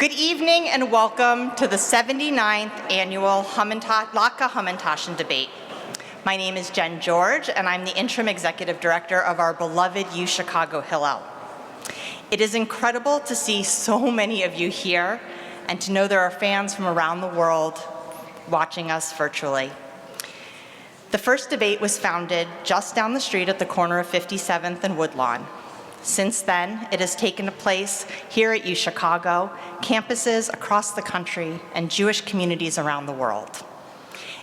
Good evening and welcome to the 79th annual Latke-Hamantash debate. My name is Jen George and I'm the interim executive director of our beloved U Chicago Hillel. It is incredible to see so many of you here and to know there are fans from around the world watching us virtually. The first debate was founded just down the street at the corner of 57th and Woodlawn. Since then, it has taken place here at U Chicago, campuses across the country, and Jewish communities around the world.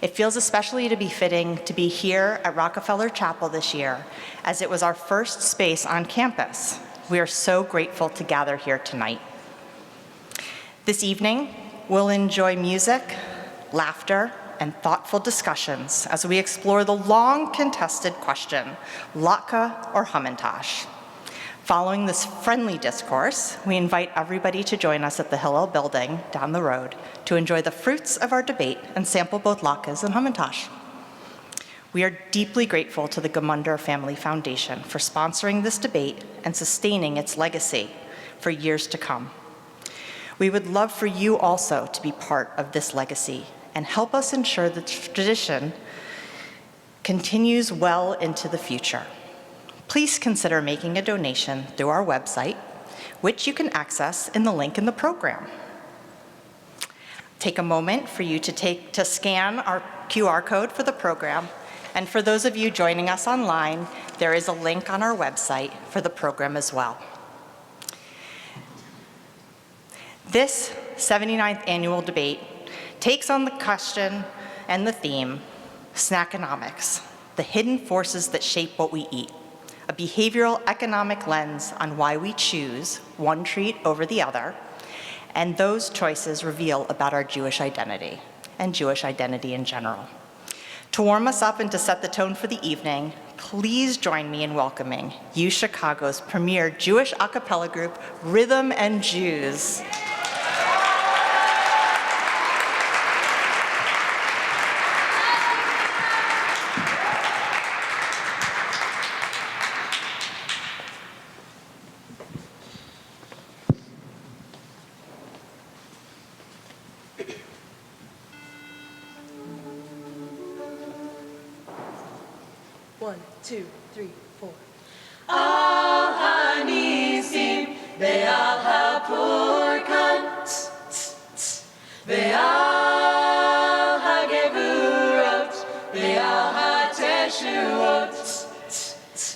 It feels especially to be fitting to be here at Rockefeller Chapel this year, as it was our first space on campus. We are so grateful to gather here tonight. This evening, we'll enjoy music, laughter, and thoughtful discussions as we explore the long-contested question, Latke or Hamantash. Following this friendly discourse, we invite everybody to join us at the Hillel building down the road to enjoy the fruits of our debate and sample both latkes and Hamantash. We are deeply grateful to the Gemunder Family Foundation for sponsoring this debate and sustaining its legacy for years to come. We would love for you also to be part of this legacy and help us ensure the tradition continues well into the future. Please consider making a donation through our website, which you can access in the link in the program. Take a moment for you to scan our QR code for the program, and for those of you joining us online, there is a link on our website for the program as well. This 79th annual debate takes on the question and the theme, snackonomics, the hidden forces that shape what we eat. A behavioral economic lens on why we choose one treat over the other, and those choices reveal about our Jewish identity and Jewish identity in general. To warm us up and to set the tone for the evening, please join me in welcoming U Chicago's premier Jewish a cappella group, Rhythm and Jews. One, two, three, four. Al hanisim ve'al hapurkan ve'al hagevurot ve'al hateshuot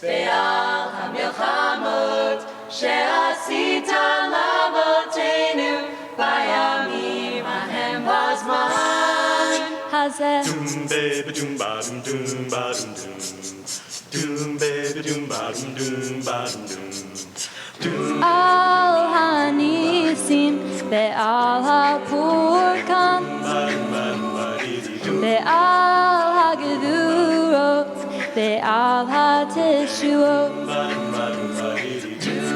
ve'al hamilchamot she'asita lavoteinu bayamim hahem bazman hazeh. Doom baby doom ba doom doom ba doom doom. Doom baby doom ba doom doom ba doom doom. Al hanisim ve'al hapurkan ve'al hagevurot ve'al hateshuot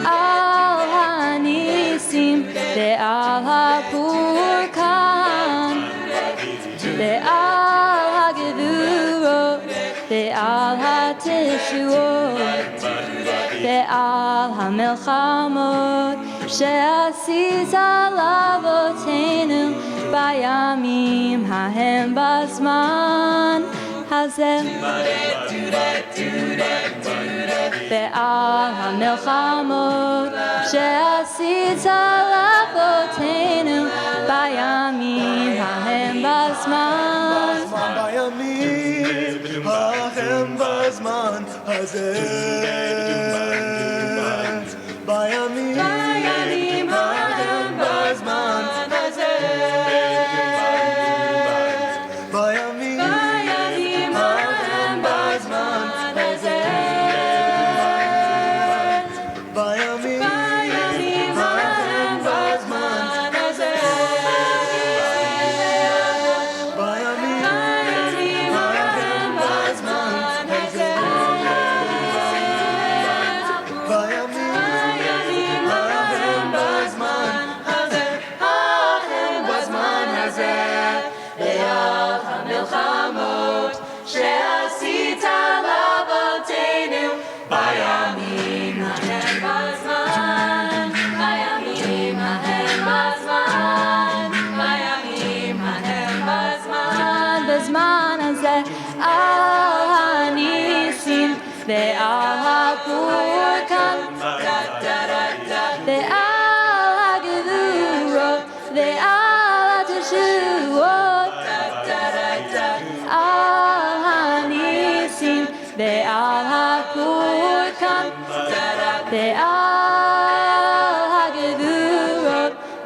al hanisim ve'al hapurkan ve'al hagevurot ve'al hateshuot ve'al hamilchamot she'asita lavoteinu bayamim hahem bazman hazeh ve'al hamilchamot she'asita lavoteinu bayamim hahem bazman bayamim hahem bazman hazeh bayamim hahem bazman hazeh bayamim hahem bazman hazeh bayamim hahem bazman hazeh bayamim hahem bazman hazeh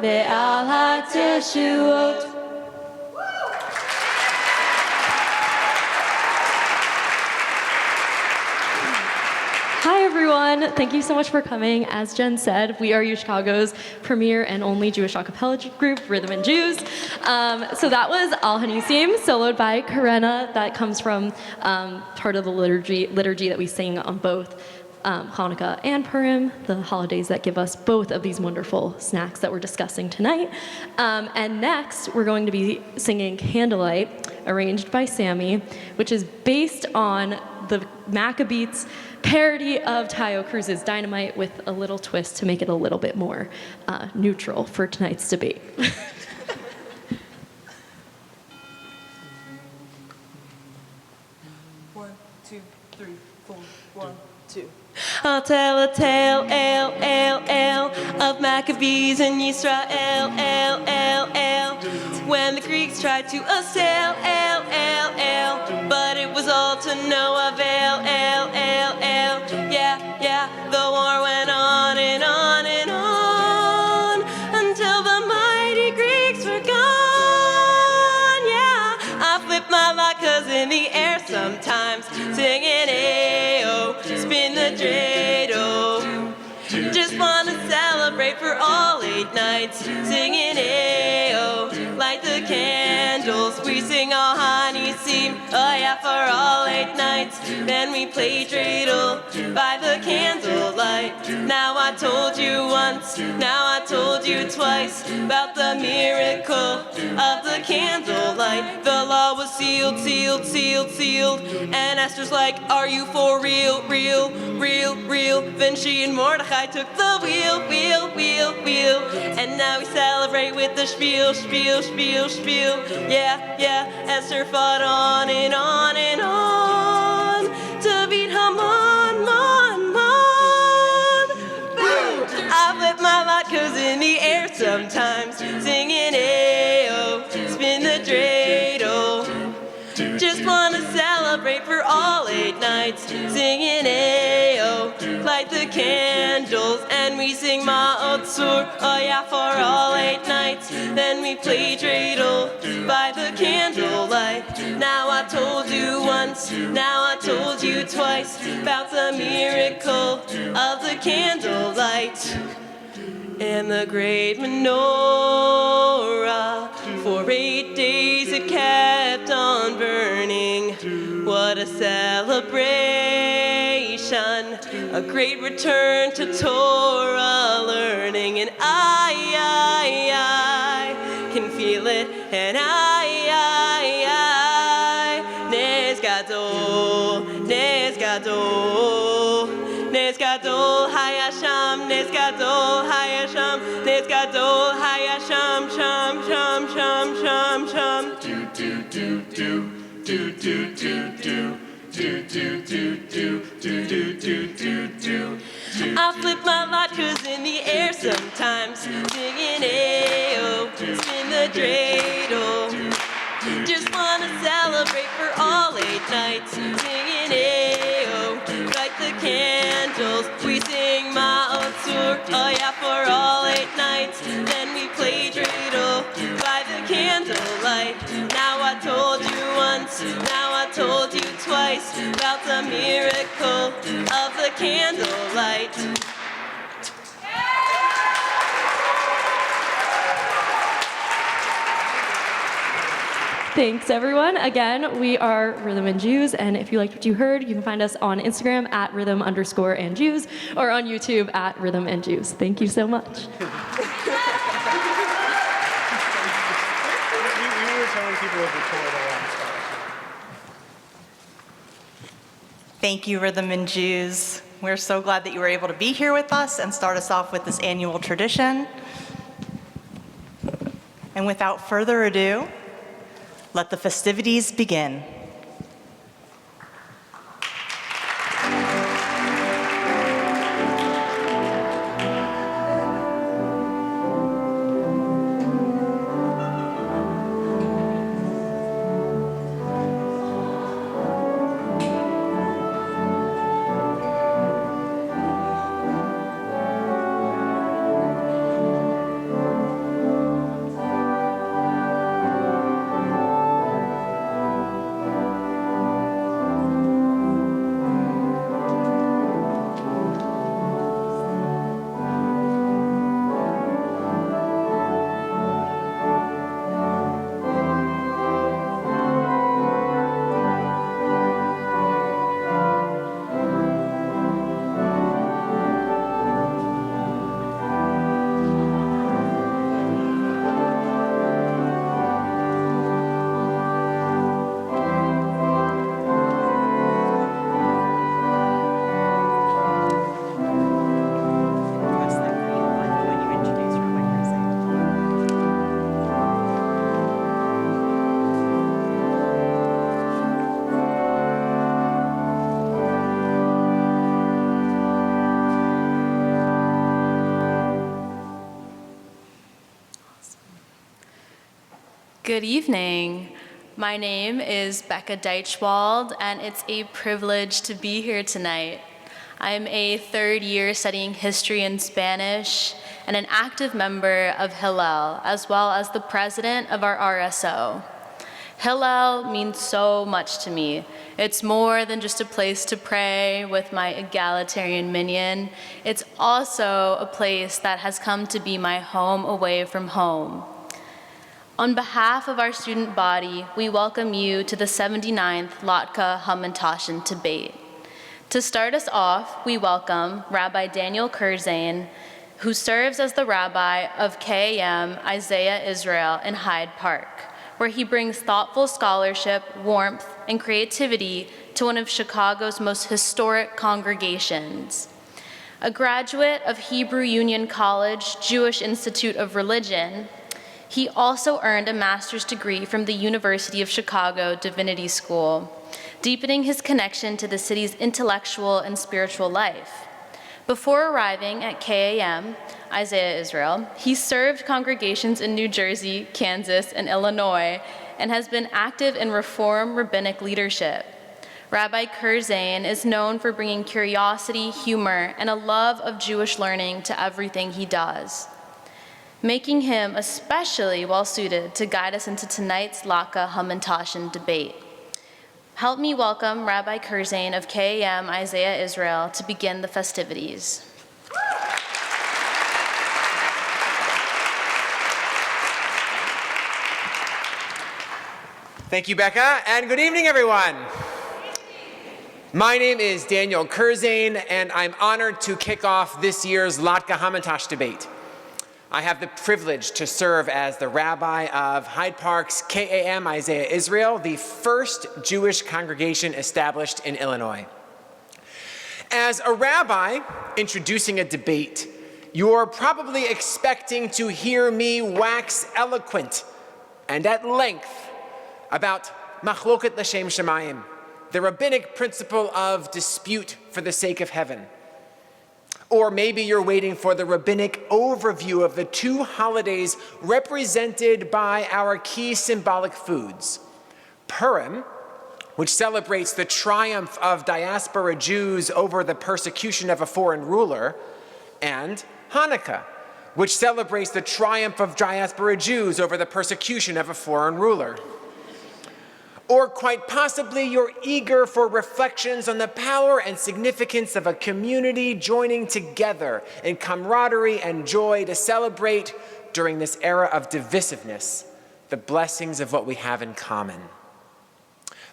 ve'al ha'teshuot. Hi, everyone. Thank you so much for coming. As Jen said, we are UChicago's premier and only Jewish a cappella group, Rhythm and Jews. So that was Al Hanisim, soloed by Karena. That comes from part of the liturgy that we sing on both Hanukkah and Purim, the holidays that give us both of these wonderful snacks that we're discussing tonight. And next, we're going to be singing Candlelight, arranged by Sammy, which is based on the Maccabees parody of Tayo Cruz's Dynamite with a little twist to make it a little bit more neutral for tonight's debate. One, two, three, four. 1, 2. I'll tell a tale, of Maccabees and Yisrael, when the Greeks tried to assail, but it was all to no avail, yeah, the war went on and on and on, until the mighty Greeks were gone, yeah. I flip my latkes in the air sometimes, singing ayo, spin the dreidel. Just wanna celebrate for all 8 nights, singing ayo, light the candles. We sing all Hanisim, oh yeah, for all 8 nights. Then we play dreidel by the candlelight. Now I told you once, now I told you twice about the miracle of the candlelight. The law was sealed, and Esther's like, are you for real? Then she and Mordecai took the wheel, and now we celebrate with the spiel. Yeah, Esther fought on and on and on to beat Haman, Boom! I flip my latkes in the air sometimes, singing ayo, spin the dreidel. Just wanna celebrate for all 8 nights, singing ayo, light the candles, and we sing Ma'ot Sur, oh yeah, for all 8 nights. Then we play dreidel by the candlelight. Now I told you once, now I told you twice about the miracle of the candlelight. And the great menorah, for 8 days it kept on burning. What a celebration, a great return to Torah learning. And I can feel it, and I Nes Gadol, Nes Gadol, Nes Gadol Hayasham, Nes Gadol Hayasham, Nes Gadol Hayasham, sham. I flip my latkes in the air sometimes, singing ayo, spin the dreidel. Just wanna celebrate for all 8 nights, singing ayo, light the candles. We sing Ma'ot Sur, oh yeah, for all 8 nights. Then we play dreidel by the candlelight. Now I told you once, now I told you twice about the miracle of the candlelight. Thanks, everyone. Again, we are Rhythm and Jews, and if you liked what you heard, you can find us on Instagram at rhythm_and_Jews or on YouTube at Rhythm and Jews. Thank you so much. We were telling people over Thank you, Rhythm and Jews. We're so glad that you were able to be here with us and start us off with this annual tradition. And without further ado, let the festivities begin. Good evening. My name is Becca Deichwald, and it's a privilege to be here tonight. I'm a third year studying history and Spanish and an active member of Hillel, as well as the president of our RSO. Hillel means so much to me. It's more than just a place to pray with my egalitarian minion. It's also a place that has come to be my home away from home. On behalf of our student body, we welcome you to the 79th Latke-Hamantash debate. To start us off, we welcome Rabbi Daniel Kurzan, who serves as the rabbi of KAM Isaiah Israel in Hyde Park, where he brings thoughtful scholarship, warmth, and creativity to one of Chicago's most historic congregations. A graduate of Hebrew Union College Jewish Institute of Religion, he also earned a master's degree from the University of Chicago Divinity School, deepening his connection to the city's intellectual and spiritual life. Before arriving at KAM, Isaiah Israel, he served congregations in New Jersey, Kansas, and Illinois, and has been active in Reform rabbinic leadership. Rabbi Kurzan is known for bringing curiosity, humor, and a love of Jewish learning to everything he does, making him especially well-suited to guide us into tonight's Latke-Hamantash debate. Help me welcome Rabbi Kurzan of KAM Isaiah Israel to begin the festivities. Thank you, Becca, and good evening, everyone. My name is Daniel Kurzan, and I'm honored to kick off this year's Latke-Hamantash debate. I have the privilege to serve as the rabbi of Hyde Park's KAM Isaiah Israel, the first Jewish congregation established in Illinois. As a rabbi introducing a debate, you're probably expecting to hear me wax eloquent and at length about machloket l'shem shamayim, the rabbinic principle of dispute for the sake of heaven. Or maybe you're waiting for the rabbinic overview of the two holidays represented by our key symbolic foods. Purim, which celebrates the triumph of diaspora Jews over the persecution of a foreign ruler, and Hanukkah, which celebrates the triumph of diaspora Jews over the persecution of a foreign ruler. Or quite possibly you're eager for reflections on the power and significance of a community joining together in camaraderie and joy to celebrate during this era of divisiveness the blessings of what we have in common.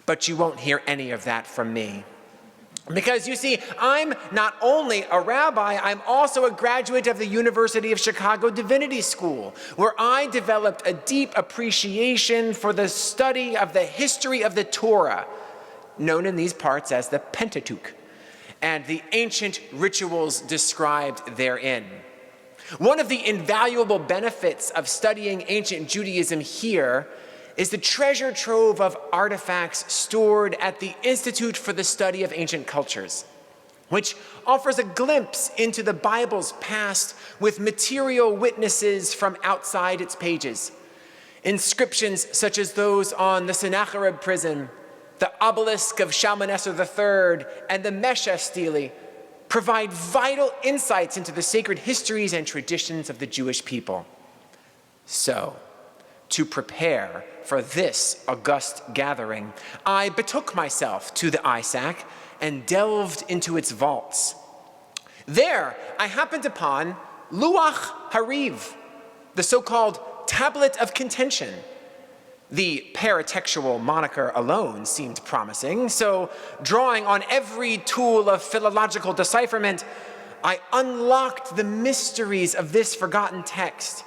But you won't hear any of that from me. Because you see, I'm not only a rabbi, I'm also a graduate of the University of Chicago Divinity School, where I developed a deep appreciation for the study of the history of the Torah, known in these parts as the Pentateuch, and the ancient rituals described therein. One of the invaluable benefits of studying ancient Judaism here is the treasure trove of artifacts stored at the Institute for the Study of Ancient Cultures, which offers a glimpse into the Bible's past with material witnesses from outside its pages. Inscriptions such as those on the Sennacherib prison, the obelisk of Shalmaneser III, and the Mesha stele provide vital insights into the sacred histories and traditions of the Jewish people. So, to prepare for this august gathering, I betook myself to the ISAC and delved into its vaults. There, I happened upon Luach Hariv, the so-called Tablet of Contention. The paratextual moniker alone seemed promising, so drawing on every tool of philological decipherment, I unlocked the mysteries of this forgotten text.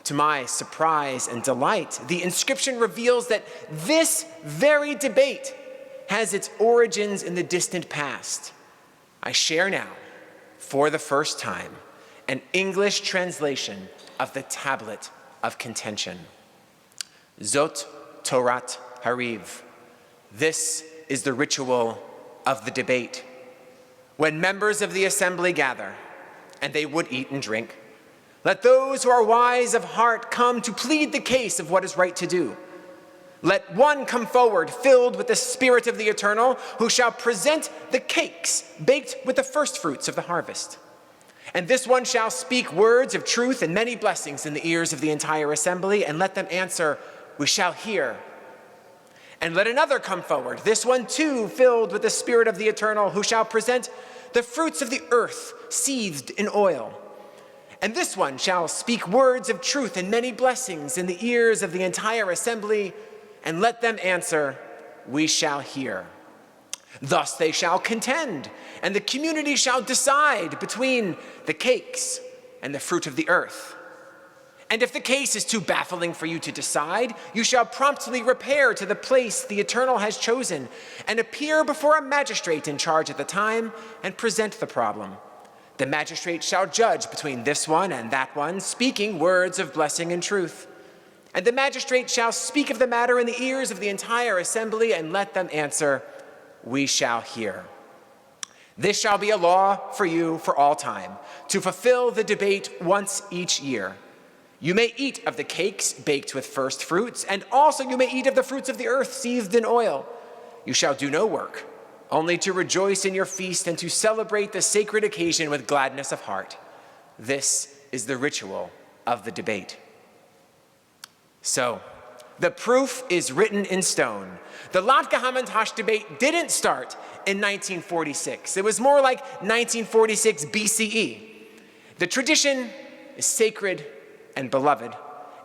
To my surprise and delight, the inscription reveals that this very debate has its origins in the distant past. I share now, for the first time, an English translation of the Tablet of Contention. Zot Torat Hariv. This is the ritual of the debate. When members of the assembly gather, and they would eat and drink, Let those who are wise of heart come to plead the case of what is right to do. Let one come forward filled with the Spirit of the Eternal, who shall present the cakes baked with the first fruits of the harvest. And this one shall speak words of truth and many blessings in the ears of the entire assembly, and let them answer, we shall hear. And let another come forward, this one too filled with the Spirit of the Eternal, who shall present the fruits of the earth seethed in oil. And this one shall speak words of truth and many blessings in the ears of the entire assembly, and let them answer, we shall hear. Thus they shall contend, and the community shall decide between the cakes and the fruit of the earth. And if the case is too baffling for you to decide, you shall promptly repair to the place the Eternal has chosen, and appear before a magistrate in charge at the time, and present the problem. The magistrate shall judge between this one and that one, speaking words of blessing and truth. And the magistrate shall speak of the matter in the ears of the entire assembly, and let them answer, we shall hear. This shall be a law for you for all time, to fulfill the debate once each year. You may eat of the cakes baked with first fruits, and also you may eat of the fruits of the earth seethed in oil. You shall do no work, only to rejoice in your feast and to celebrate the sacred occasion with gladness of heart. This is the ritual of the debate. So, the proof is written in stone. The Latke-Hamantash debate didn't start in 1946. It was more like 1946 BCE. The tradition is sacred and beloved,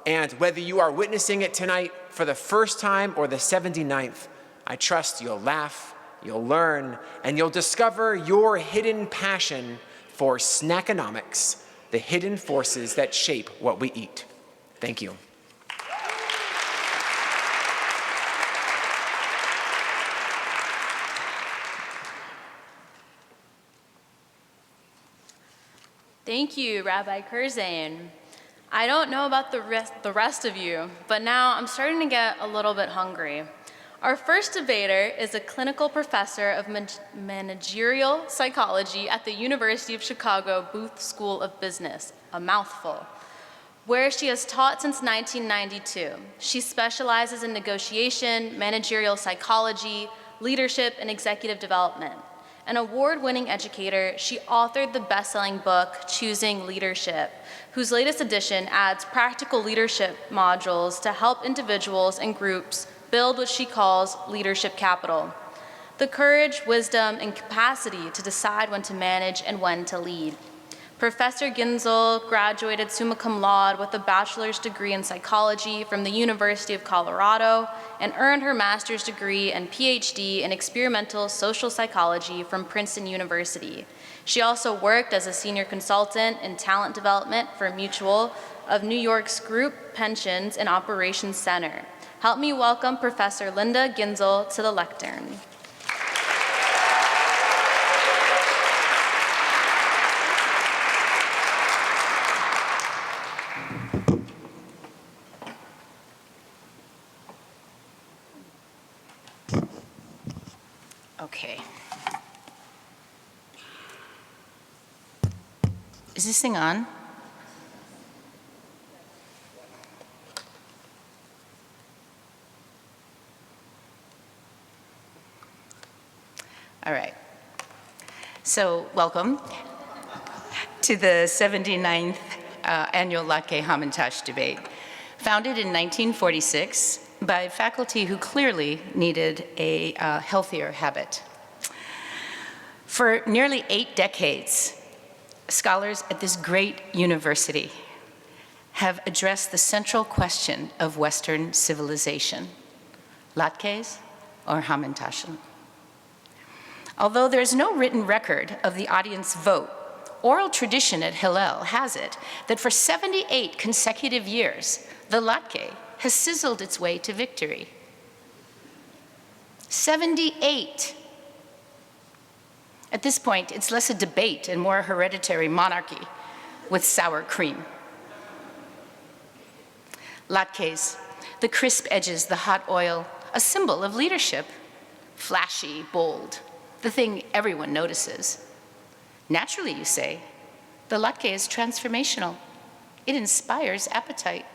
and whether you are witnessing it tonight for the first time or the 79th, I trust you'll laugh, you'll learn, and you'll discover your hidden passion for snackonomics, the hidden forces that shape what we eat. Thank you. Thank you, Rabbi Kurzan. I don't know about the rest of you, but now I'm starting to get a little bit hungry. Our first debater is a clinical professor of managerial psychology at the University of Chicago Booth School of Business, a mouthful, where she has taught since 1992. She specializes in negotiation, managerial psychology, leadership, and executive development. An award-winning educator, she authored the best-selling book, Choosing Leadership, whose latest edition adds practical leadership modules to help individuals and groups build what she calls leadership capital, the courage, wisdom, and capacity to decide when to manage and when to lead. Professor Ginzel graduated summa cum laude with a bachelor's degree in psychology from the University of Colorado and earned her master's degree and PhD in experimental social psychology from Princeton University. She also worked as a senior consultant in talent development for Mutual of New York's Group Pensions and Operations Center. Help me welcome Professor Linda Ginzel to the lectern. Okay. Is this thing on? All right. So, welcome to the 79th annual Latke-Hamantash debate, founded in 1946 by faculty who clearly needed a healthier habit. For nearly 8 decades, scholars at this great university have addressed the central question of Western civilization, latkes or hamantashen. Although there is no written record of the audience vote, oral tradition at Hillel has it that for 78 consecutive years, the latke has sizzled its way to victory. 78. At this point, it's less a debate and more a hereditary monarchy with sour cream. Latkes, the crisp edges, the hot oil, a symbol of leadership. Flashy, bold, the thing everyone notices. Naturally, you say, the latke is transformational. It inspires appetite.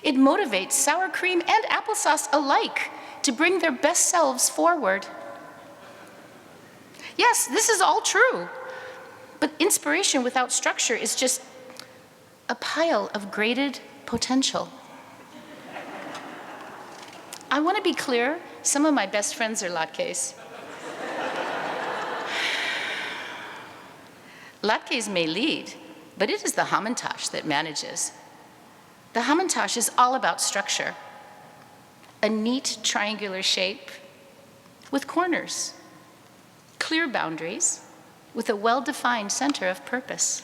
It motivates sour cream and applesauce alike to bring their best selves forward. Yes, this is all true, but inspiration without structure is just a pile of graded potential. I want to be clear, some of my best friends are latkes. Latkes may lead, but it is the Hamantash that manages. The Hamantash is all about structure. A neat triangular shape with corners, clear boundaries, with a well-defined center of purpose.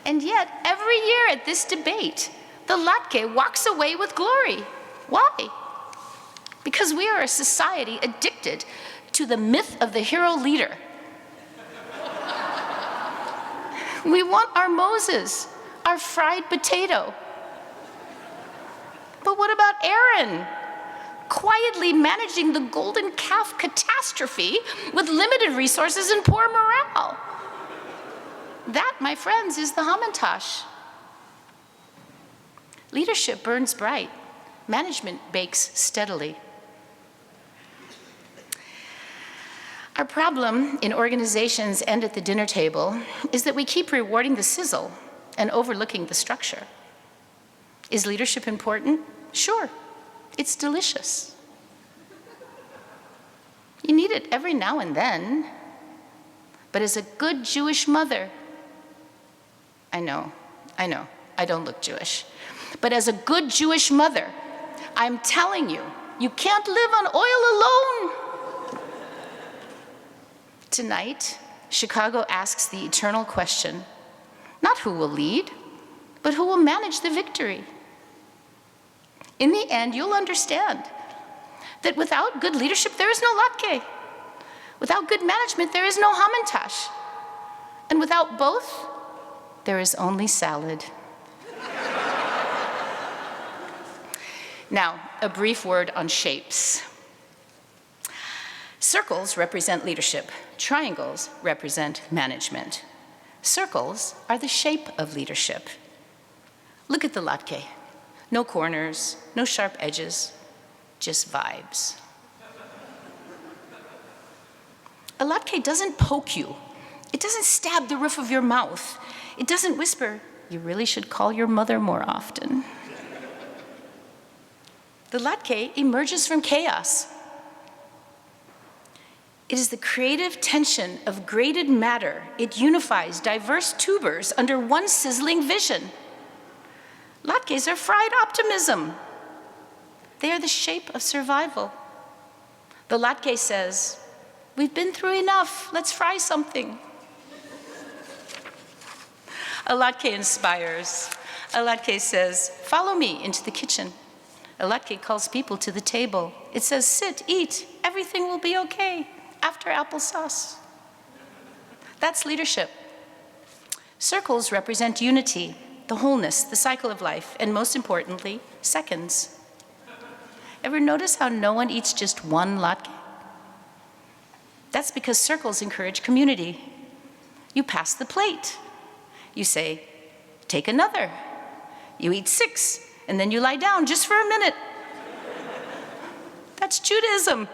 And yet, every year at this debate, the Latke walks away with glory. Why? Because we are a society addicted to the myth of the hero leader. We want our Moses, our fried potato. But what about Aaron? Quietly managing the golden calf catastrophe with limited resources and poor morale. That, my friends, is the Hamantash. Leadership burns bright. Management bakes steadily. Our problem in organizations and at the dinner table is that we keep rewarding the sizzle and overlooking the structure. Is leadership important? Sure, it's delicious. You need it every now and then, but as a good Jewish mother, I know, I don't look Jewish, but as a good Jewish mother, I'm telling you, you can't live on oil alone. Tonight, Chicago asks the eternal question, not who will lead, but who will manage the victory. In the end, you'll understand that without good leadership, there is no Latke. Without good management, there is no Hamantash. And without both, there is only salad. Now, a brief word on shapes. Circles represent leadership. Triangles represent management. Circles are the shape of leadership. Look at the Latke. No corners, no sharp edges, just vibes. A Latke doesn't poke you. It doesn't stab the roof of your mouth. It doesn't whisper, you really should call your mother more often. The Latke emerges from chaos. It is the creative tension of graded matter. It unifies diverse tubers under one sizzling vision. Latkes are fried optimism. They are the shape of survival. The Latke says, we've been through enough, let's fry something. A Latke inspires. A Latke says, follow me into the kitchen. A Latke calls people to the table. It says, sit, eat, everything will be okay after applesauce. That's leadership. Circles represent unity, the wholeness, the cycle of life, and most importantly, seconds. Ever notice how no one eats just one latke? That's because circles encourage community. You pass the plate. You say, take another. You eat 6, and then you lie down just for a minute. That's Judaism.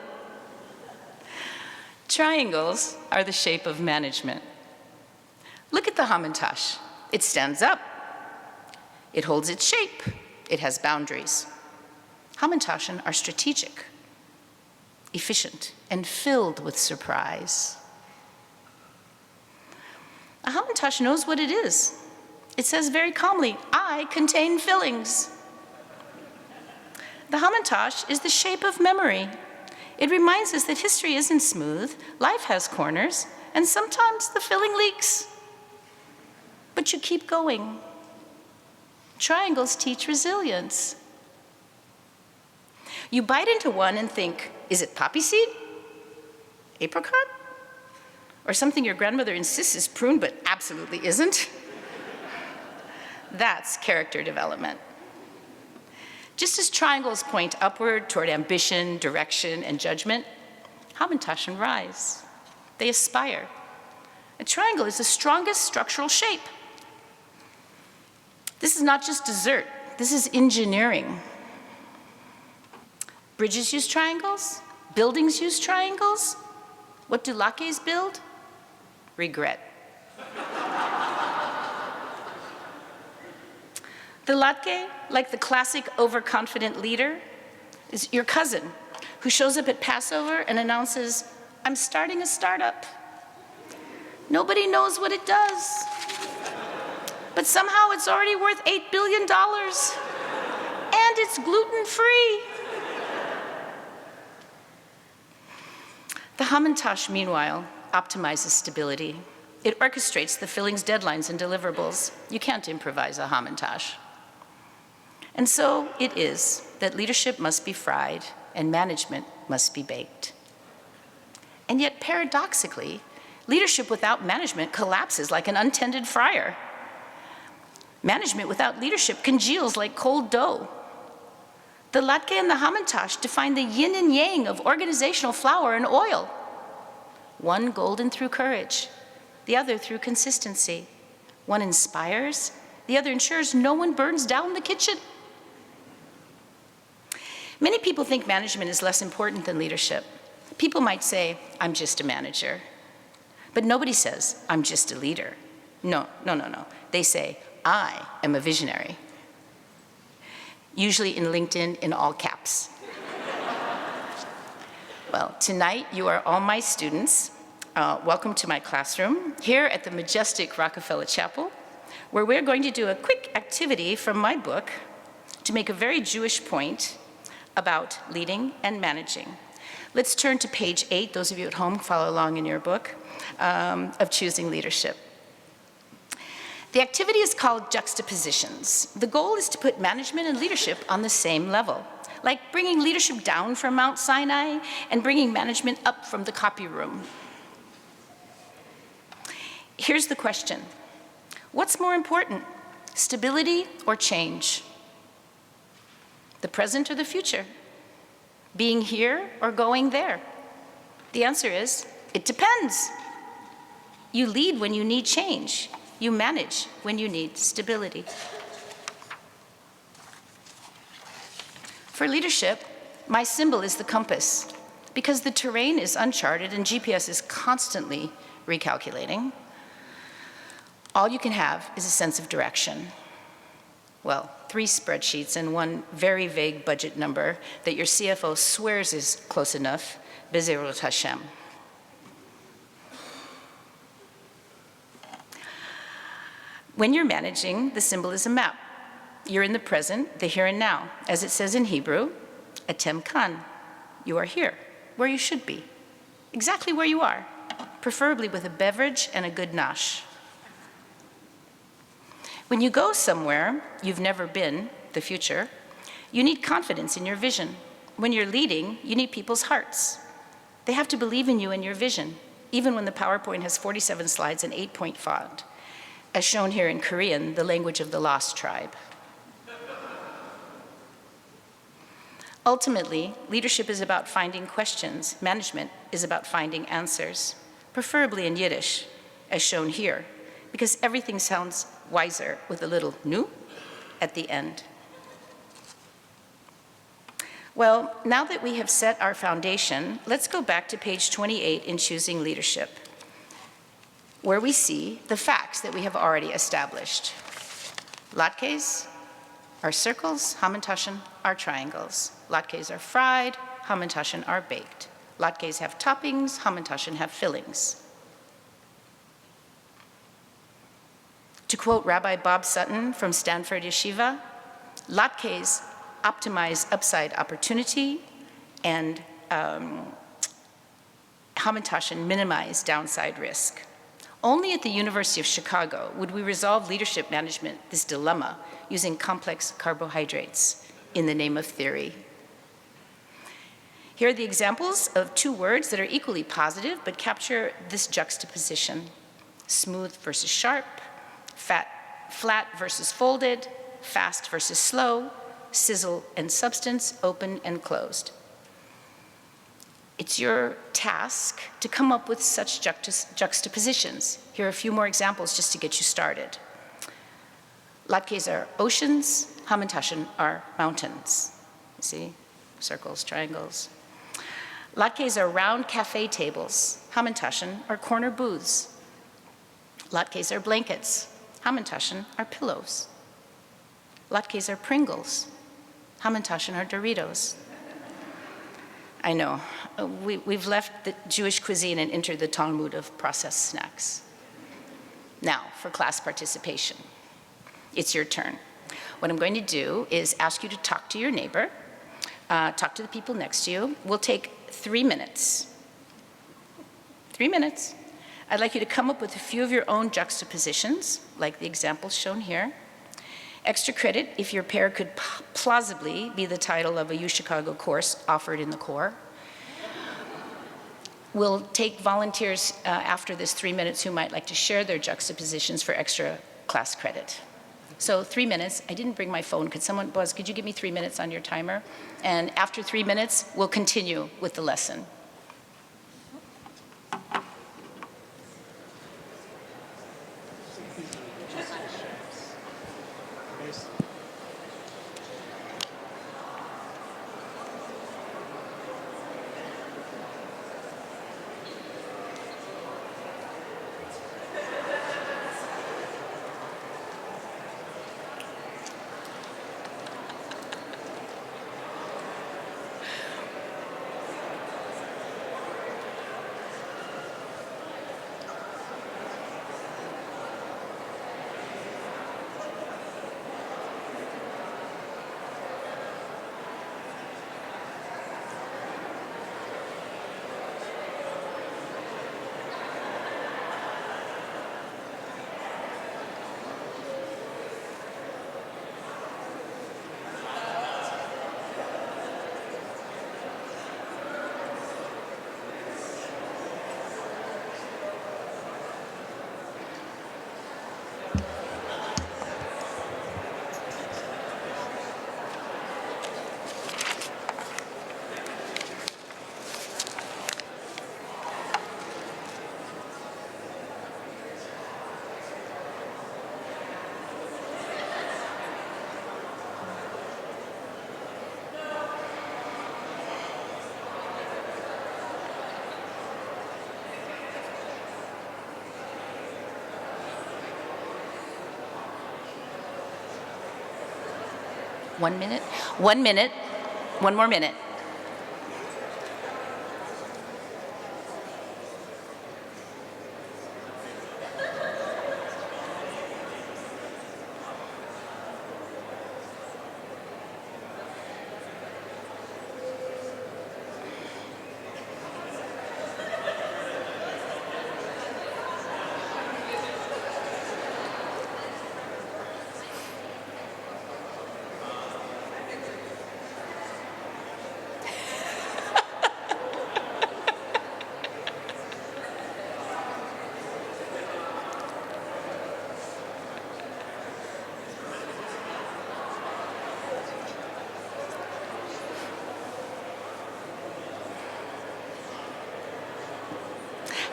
Triangles are the shape of management. Look at the Hamantash. It stands up. It holds its shape. It has boundaries. Hamantashen are strategic, efficient, and filled with surprise. A Hamantash knows what it is. It says very calmly, I contain fillings. The Hamantash is the shape of memory. It reminds us that history isn't smooth, life has corners, and sometimes the filling leaks. But you keep going. Triangles teach resilience. You bite into one and think, is it poppy seed? Apricot? Or something your grandmother insists is prune but absolutely isn't? That's character development. Just as triangles point upward toward ambition, direction, and judgment, Hamantashen rise. They aspire. A triangle is the strongest structural shape. This is not just dessert, this is engineering. Bridges use triangles, buildings use triangles. What do Latkes build? Regret. The Latke, like the classic overconfident leader, is your cousin who shows up at Passover and announces, "I'm starting a startup." Nobody knows what it does, but somehow it's already worth $8 billion, and it's gluten-free. The Hamantash, meanwhile, optimizes stability. It orchestrates the fillings, deadlines, and deliverables. You can't improvise a Hamantash. And so it is that leadership must be fried and management must be baked. And yet, paradoxically, leadership without management collapses like an untended fryer. Management without leadership congeals like cold dough. The Latke and the Hamantash define the yin and yang of organizational flour and oil. One golden through courage, the other through consistency. One inspires, the other ensures no one burns down the kitchen. Many people think management is less important than leadership. People might say, "I'm just a manager." But nobody says, "I'm just a leader." No. They say, "I am a visionary." Usually in LinkedIn in all caps. Well, tonight you are all my students. Welcome to my classroom here at the majestic Rockefeller Chapel, where we're going to do a quick activity from my book to make a very Jewish point about leading and managing. Let's turn to page 8, those of you at home follow along in your book, of choosing leadership. The activity is called juxtapositions. The goal is to put management and leadership on the same level, like bringing leadership down from Mount Sinai and bringing management up from the copy room. Here's the question. What's more important, stability or change? The present or the future? Being here or going there? The answer is, it depends. You lead when you need change. You manage when you need stability. For leadership, my symbol is the compass, because the terrain is uncharted and GPS is constantly recalculating. All you can have is a sense of direction. Well, 3 spreadsheets and 1 very vague budget number that your CFO swears is close enough, Bezerut Hashem. When you're managing, the symbol is a map. You're in the present, the here and now. As it says in Hebrew, atem kan, you are here, where you should be, exactly where you are, preferably with a beverage and a good nosh. When you go somewhere you've never been, the future, you need confidence in your vision. When you're leading, you need people's hearts. They have to believe in you and your vision, even when the PowerPoint has 47 slides and 8-point font, as shown here in Korean, the language of the lost tribe. Ultimately, leadership is about finding questions. Management is about finding answers, preferably in Yiddish, as shown here, because everything sounds wiser with a little nu at the end. Well, now that we have set our foundation, let's go back to page 28 in Choosing Leadership, where we see the facts that we have already established. Latkes are circles, Hamantashen are triangles. Latkes are fried, Hamantashen are baked. Latkes have toppings, Hamantashen have fillings. To quote Rabbi Bob Sutton from Stanford Yeshiva, Latkes optimize upside opportunity and Hamantashen minimize downside risk. Only at the University of Chicago would we resolve leadership management, this dilemma, using complex carbohydrates in the name of theory. Here are the examples of 2 words that are equally positive but capture this juxtaposition: smooth versus sharp, flat versus folded, fast versus slow, sizzle and substance, open and closed. It's your task to come up with such juxtapositions. Here are a few more examples just to get you started. Latkes are oceans, Hamantashen are mountains. You see? Circles, triangles. Latkes are round cafe tables. Hamantashen are corner booths. Latkes are blankets. Hamantashen are pillows. Latkes are Pringles. Hamantashen are Doritos. I know. We've left the Jewish cuisine and entered the Talmud of processed snacks. Now, for class participation. It's your turn. What I'm going to do is ask you to talk to your neighbor, talk to the people next to you. We'll take 3 minutes. 3 minutes. I'd like you to come up with a few of your own juxtapositions, like the examples shown here. Extra credit if your pair could plausibly be the title of a UChicago course offered in the core. We'll take volunteers after this 3 minutes who might like to share their juxtapositions for extra class credit. So 3 minutes. I didn't bring my phone. Could you give me 3 minutes on your timer? And after 3 minutes, we'll continue with the lesson. One minute, 1 minute, one more minute.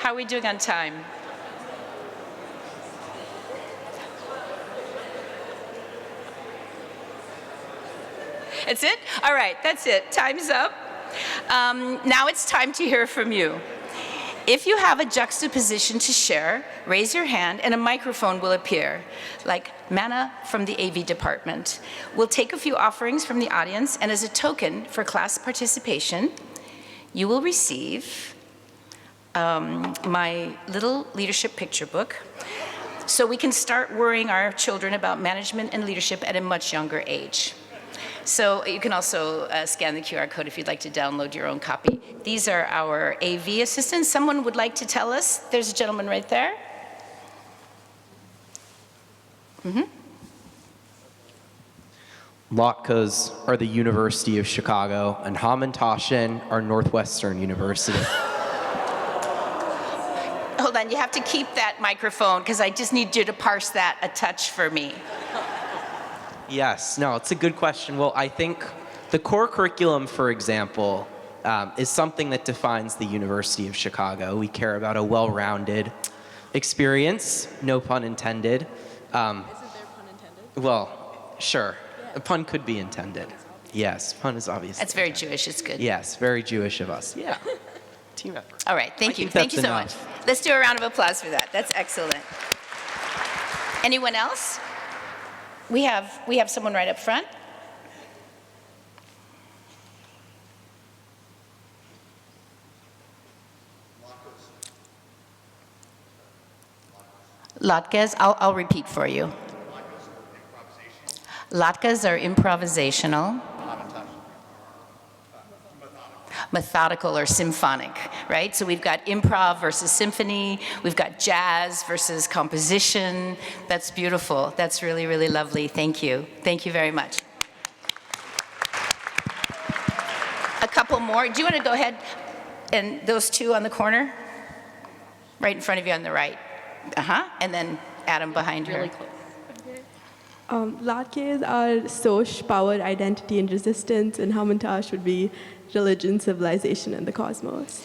How are we doing on time? That's it? All right, that's it. Time's up. Now it's time to hear from you. If you have a juxtaposition to share, raise your hand and a microphone will appear, like manna from the AV department. We'll take a few offerings from the audience, and as a token for class participation, you will receive my little leadership picture book, so we can start worrying our children about management and leadership at a much younger age. So you can also scan the QR code if you'd like to download your own copy. These are our AV assistants. Someone would like to tell us? There's a gentleman right there. Latkes are the University of Chicago, and Hamantashen are Northwestern University. Hold on, you have to keep that microphone because I just need you to parse that a touch for me. Yes, no, it's a good question. Well, I think the core curriculum, for example, is something that defines the University of Chicago. We care about a well-rounded experience, no pun intended. Isn't there pun intended? Well, sure. A pun could be intended. Yes, pun is obviously That's very intended. Jewish. It's good. Yes, very Jewish of us. Yeah. Team effort. All right. Thank you. think Thank you that's so enough. much. Let's do a round of applause for that. That's excellent. Anyone else? We have someone right up front. Latkes, I'll repeat for you. Latkes are improvisational, methodical or symphonic, right? So we've got improv versus symphony, we've got jazz versus composition. That's beautiful. That's really, really lovely. Thank you. Thank you very much. A couple more. Do you want to go ahead and those two on the corner? Right in front of you on the right. And then Adam behind her. Really close. Latkes are Soch, power, identity, and resistance, and Hamantash would be religion, civilization, and the cosmos.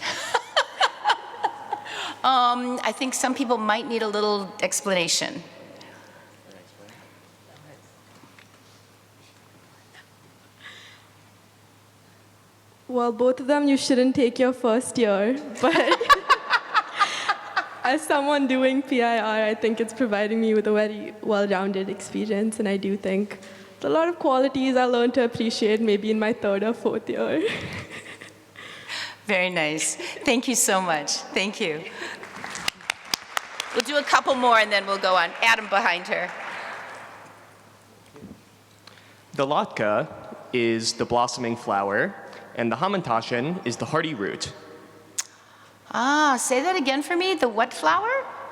I think some people might need a little explanation. Well, both of them you shouldn't take your first year, but as someone doing PIR, I think it's providing me with a very well-rounded experience, and I do think a lot of qualities I learned to appreciate maybe in my third or fourth year. Very nice. Thank you so much. Thank you. We'll do a couple more and then we'll go on. Adam behind her. The latke is the blossoming flower, and the hamantashen is the hardy root. Say that again for me. The what flower?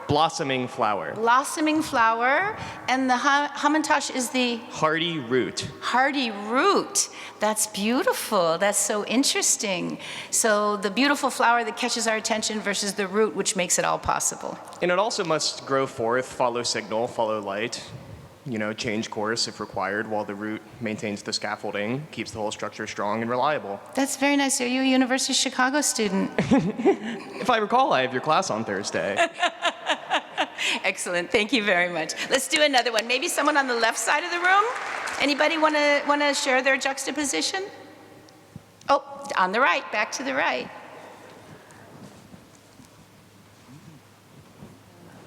Blossoming flower. Blossoming flower. And the hamantash is the Hardy root. hardy root. That's beautiful. That's so interesting. So the beautiful flower that catches our attention versus the root, which makes it all possible. And it also must grow forth, follow signal, follow light, change course if required, while the root maintains the scaffolding, keeps the whole structure strong and reliable. That's very nice. Are you a University of Chicago student? If I recall, I have your class on Thursday. Excellent. Thank you very much. Let's do another one. Maybe someone on the left side of the room? Anybody want to share their juxtaposition? Oh, on the right. Back to the right.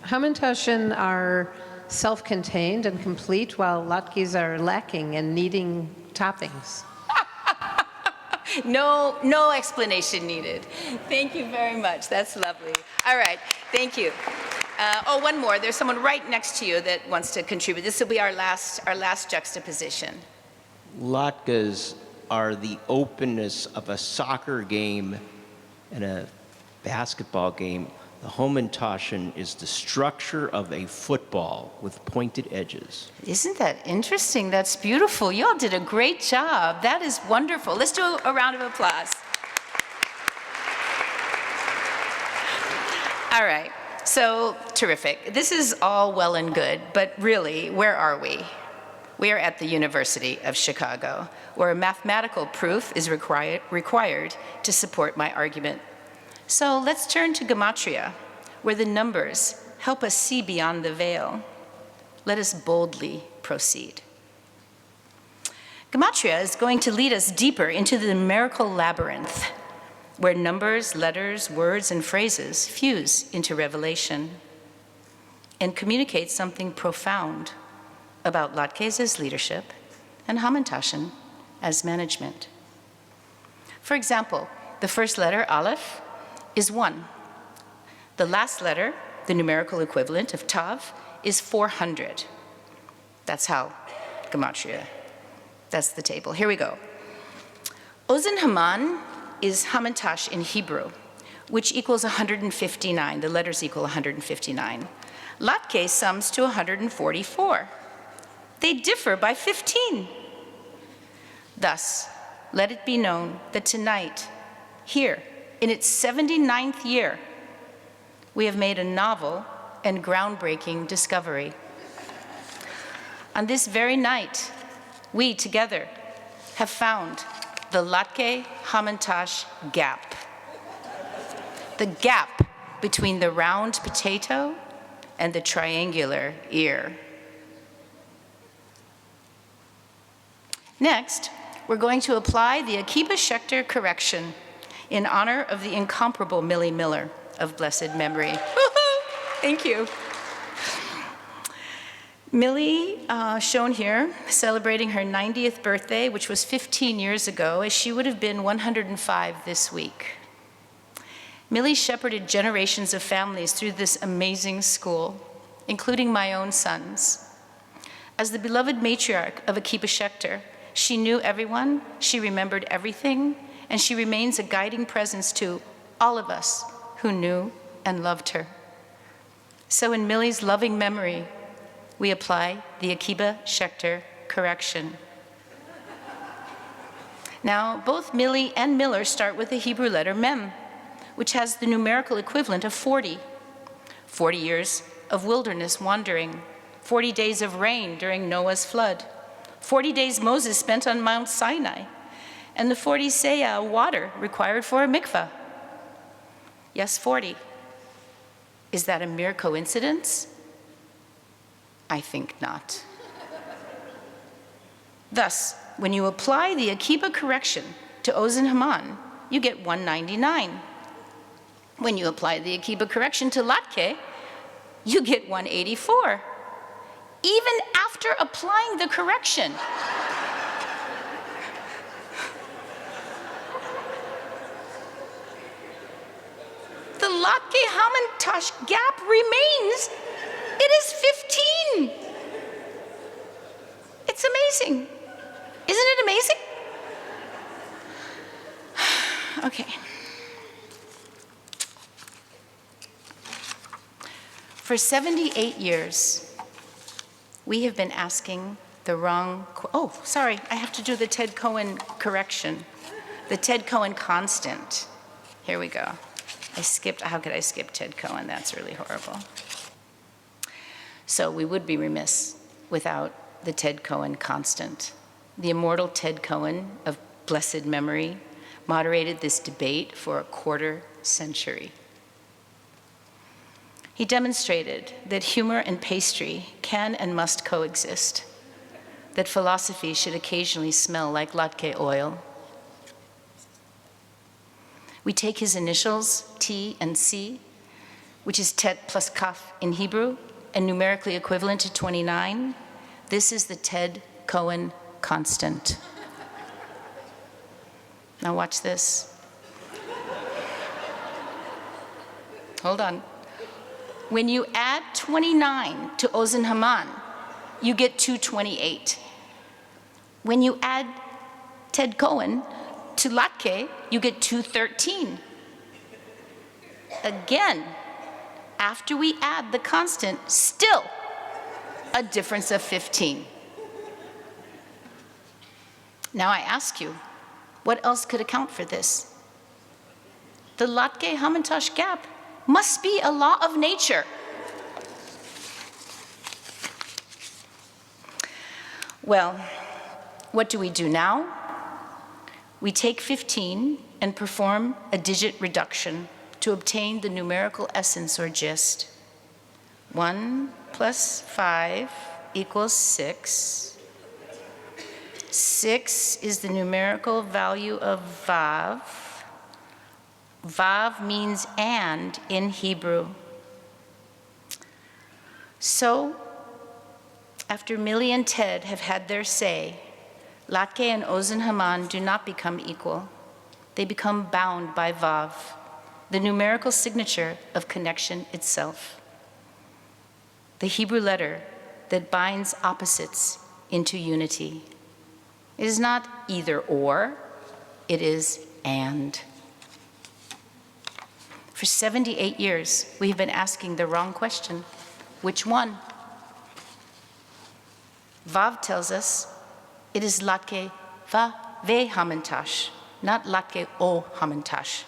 Hamantashen are self-contained and complete, while latkes are lacking and needing toppings. No explanation needed. Thank you very much. That's lovely. All right. Thank you. One more. There's someone right next to you that wants to contribute. This will be our last juxtaposition. Latkes are the openness of a soccer game and a basketball game. The Hamantashen is the structure of a football with pointed edges. Isn't that interesting? That's beautiful. You all did a great job. That is wonderful. Let's do a round of applause. All right. So, terrific. This is all well and good, but really, where are we? We are at the University of Chicago, where a mathematical proof is required to support my argument. So let's turn to gematria, where the numbers help us see beyond the veil. Let us boldly proceed. Gematria is going to lead us deeper into the numerical labyrinth, where numbers, letters, words, and phrases fuse into revelation and communicate something profound about Latkes' leadership and Hamantashen as management. For example, the first letter, Aleph, is 1. The last letter, the numerical equivalent of Tav, is 400. That's how gematria, that's the table. Here we go. Ozen Haman is Hamantash in Hebrew, which equals 159. The letters equal 159. Latke sums to 144. They differ by 15. Thus, let it be known that tonight, here, in its 79th year, we have made a novel and groundbreaking discovery. On this very night, we together have found the Latke-Hamantash gap. The gap between the round potato and the triangular ear. Next, we're going to apply the Akiba Schechter correction in honor of the incomparable Millie Miller of blessed memory. Thank you. Millie, shown here, celebrating her 90th birthday, which was 15 years ago, as she would have been 105 this week. Millie shepherded generations of families through this amazing school, including my own sons. As the beloved matriarch of Akiba Schechter, she knew everyone, she remembered everything, and she remains a guiding presence to all of us who knew and loved her. So in Millie's loving memory, we apply the Akiba Schechter correction. Now, both Millie and Miller start with the Hebrew letter Mem, which has the numerical equivalent of 40. 40 years of wilderness wandering, 40 days of rain during Noah's flood, 40 days Moses spent on Mount Sinai, and the 40 seah water required for a mikvah. Yes, 40. Is that a mere coincidence? I think not. Thus, when you apply the Akiba correction to Oz and Haman, you get 199. When you apply the Akiba correction to Latke, you get 184. Even after applying the correction. The Latke-Hamantash gap remains. It is 15. It's amazing. Isn't it amazing? Okay. For 78 years, we have been asking the wrong, oh, sorry, I have to do the Ted Cohen correction. The Ted Cohen constant. Here we go. How could I skip Ted Cohen? That's really horrible. So we would be remiss without the Ted Cohen constant. The immortal Ted Cohen of blessed memory moderated this debate for a quarter century. He demonstrated that humor and pastry can and must coexist, that philosophy should occasionally smell like latke oil. We take his initials, T and C, which is Tet plus Kaf in Hebrew, and numerically equivalent to 29. This is the Ted Cohen constant. Now watch this. Hold on. When you add 29 to Oz and Haman, you get 228. When you add Ted Cohen to Latke, you get 213. Again, after we add the constant, still a difference of 15. Now I ask you, what else could account for this? The Latke-Hamantash gap must be a law of nature. Well, what do we do now? We take 15 and perform a digit reduction to obtain the numerical essence or gist. 1 plus 5 equals 6. 6 is the numerical value of Vav. Vav means and in Hebrew. So, after Millie and Ted have had their say, Latke and Oz and Haman do not become equal. They become bound by Vav, the numerical signature of connection itself. The Hebrew letter that binds opposites into unity. It is not either or, it is and. For 78 years, we have been asking the wrong question. Which one? Vav tells us it is Latke va ve Hamantash, not Latke o Hamantash.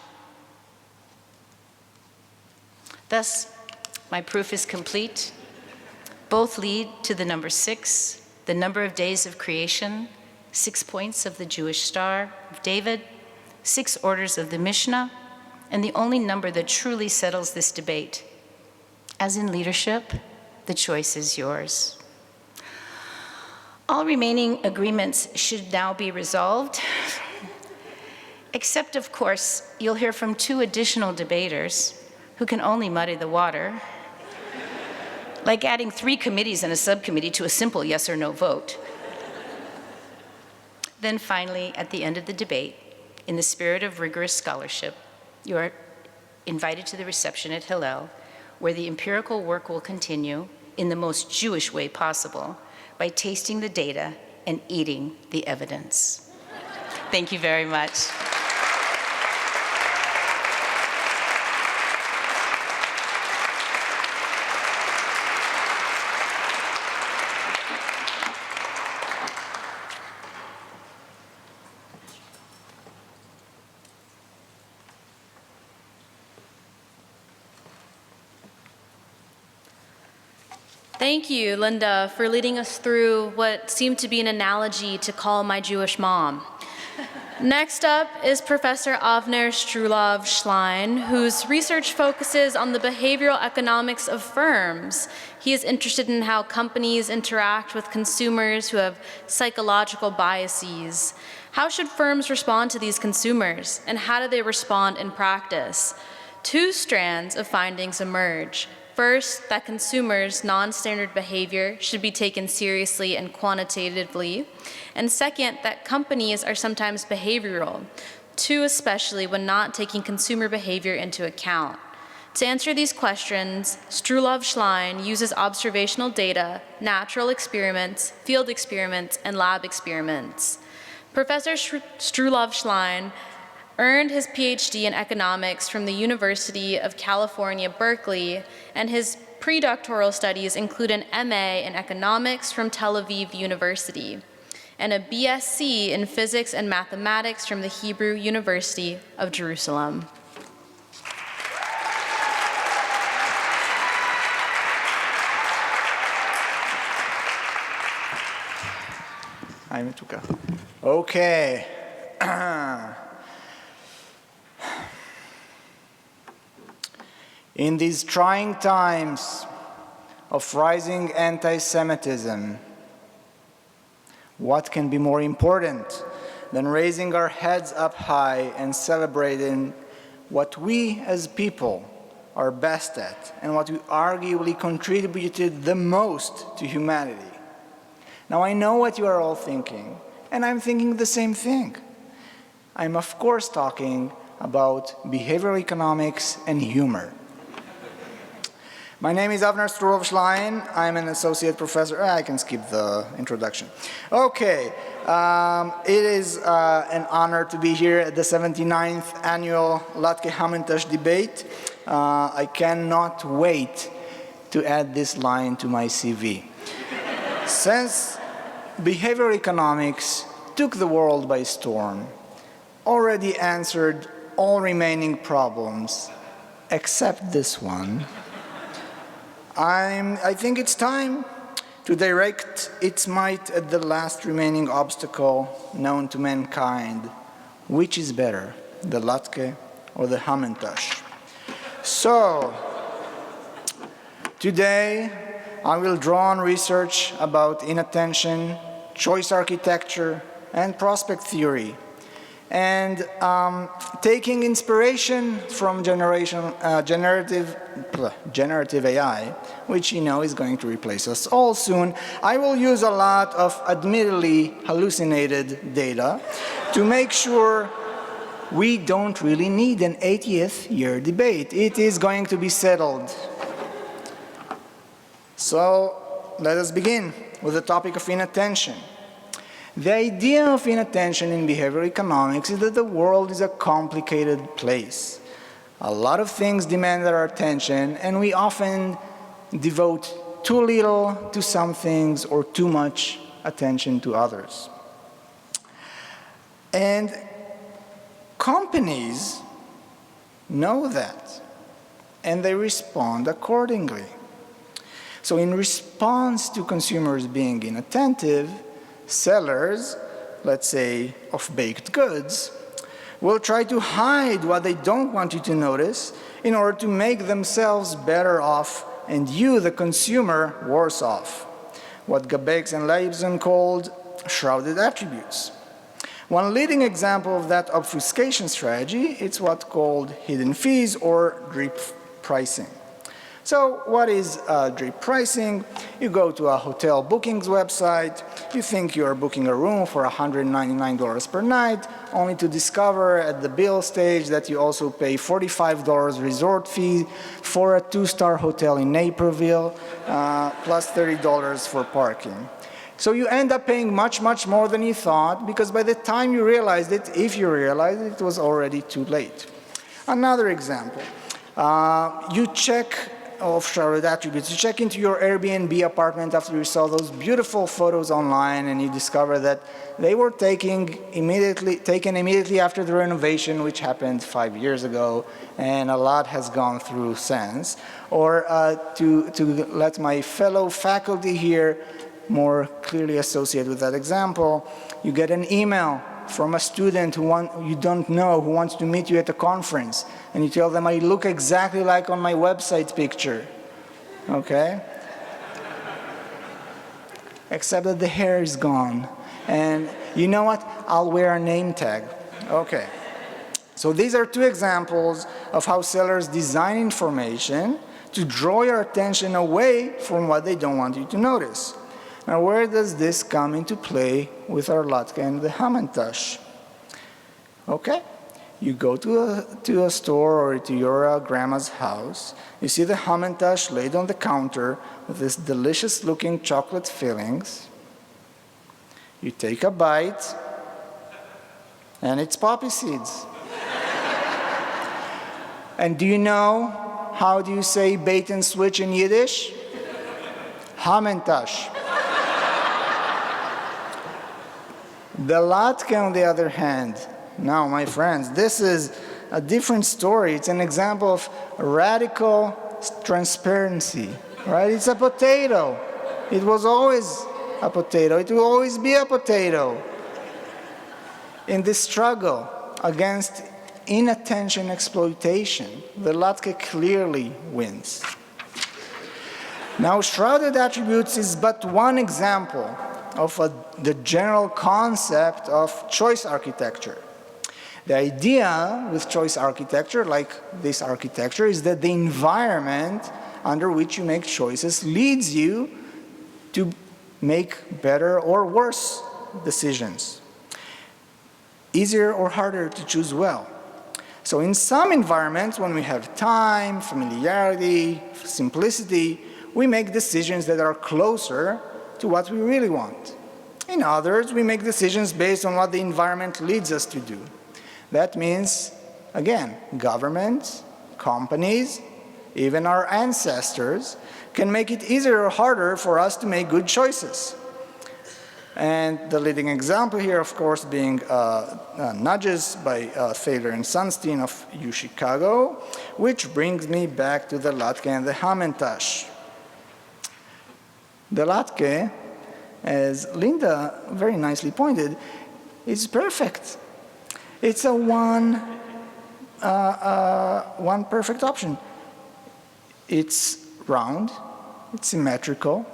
Thus, my proof is complete. Both lead to the number 6, the number of days of creation, 6 points of the Jewish Star of David, 6 orders of the Mishnah, and the only number that truly settles this debate. As in leadership, the choice is yours. All remaining agreements should now be resolved, except, of course, you'll hear from 2 additional debaters who can only muddy the water, like adding 3 committees and a subcommittee to a simple yes or no vote. Then finally, at the end of the debate, in the spirit of rigorous scholarship, you are invited to the reception at Hillel, where the empirical work will continue in the most Jewish way possible by tasting the data and eating the evidence. Thank you very much. Thank you, Linda, for leading us through what seemed to be an analogy to call my Jewish mom. Next up is Professor Avner Strulov-Shlain, whose research focuses on the behavioral economics of firms. He is interested in how companies interact with consumers who have psychological biases. How should firms respond to these consumers, and how do they respond in practice? 2 strands of findings emerge. First, that consumers' non-standard behavior should be taken seriously and quantitatively. And second, that companies are sometimes behavioral, too especially when not taking consumer behavior into account. To answer these questions, Strulov-Shlain uses observational data, natural experiments, field experiments, and lab experiments. Professor Strulov-Shlain earned his PhD in economics from the University of California, Berkeley, and his pre-doctoral studies include an MA in economics from Tel Aviv University and a BSc in physics and mathematics from the Hebrew University of Jerusalem. Hi, Mituka. Okay. In these trying times of rising anti-Semitism, what can be more important than raising our heads up high and celebrating what we as people are best at and what we arguably contributed the most to humanity? Now, I know what you are all thinking, and I'm thinking the same thing. I'm of course talking about behavioral economics and humor. My name is Avner Strulov-Shlain. I'm an associate professor. I can skip the introduction. Okay, it is an honor to be here at the 79th annual Latke-Hamantash debate. I cannot wait to add this line to my CV. Since behavioral economics took the world by storm, already answered all remaining problems except this one, I think it's time to direct its might at the last remaining obstacle known to mankind. Which is better, the Latke or the Hamantash? So, today I will draw on research about inattention, choice architecture, and prospect theory, and taking inspiration from generative AI, which you know is going to replace us all soon, I will use a lot of admittedly hallucinated data to make sure we don't really need an 80th year debate. It is going to be settled. So let us begin with the topic of inattention. The idea of inattention in behavioral economics is that the world is a complicated place. A lot of things demand our attention, and we often devote too little to some things or too much attention to others. And companies know that, and they respond accordingly. So in response to consumers being inattentive, sellers let's say, of baked goods, will try to hide what they don't want you to notice in order to make themselves better off and you, the consumer, worse off. What Gabex and Leibson called shrouded attributes. One leading example of that obfuscation strategy is what's called hidden fees or drip pricing. So what is drip pricing? You go to a hotel bookings website, you think you're booking a room for $199 per night, only to discover at the bill stage that you also pay $45 resort fee for a 2-star hotel in Naperville, plus $30 for parking. So you end up paying much, much more than you thought, because by the time you realized it, if you realized it, it was already too late. Another example, you check of shrouded attributes. You check into your Airbnb apartment after you saw those beautiful photos online and you discover that they were taken immediately after the renovation, which happened 5 years ago, and a lot has gone through since. Or to let my fellow faculty here more clearly associate with that example, you get an email from a student you don't know who wants to meet you at a conference, and you tell them, I look exactly like on my website picture, okay? Except that the hair is gone. And you know what? I'll wear a name tag. Okay. So these are 2 examples of how sellers design information to draw your attention away from what they don't want you to notice. Now, where does this come into play with our Latke and the Hamantash? Okay, you go to a store or to your grandma's house, you see the Hamantash laid on the counter with this delicious-looking chocolate fillings. You take a bite, and it's poppy seeds. And do you know how do you say bait and switch in Yiddish? Hamantash. The Latke, on the other hand, now, my friends, this is a different story. It's an example of radical transparency, right? It's a potato. It was always a potato. It will always be a potato. In this struggle against inattention exploitation, the Latke clearly wins. Now, shrouded attributes is but one example of the general concept of choice architecture. The idea with choice architecture, like this architecture, is that the environment under which you make choices leads you to make better or worse decisions. Easier or harder to choose well. So in some environments, when we have time, familiarity, simplicity, we make decisions that are closer to what we really want. In others, we make decisions based on what the environment leads us to do. That means, again, governments, companies, even our ancestors can make it easier or harder for us to make good choices. And the leading example here, of course, being Nudges by Thaler and Sunstein of UChicago, which brings me back to the Latke and the Hamantash. The Latke, as Linda very nicely pointed, is perfect. It's a one perfect option. It's round, it's symmetrical.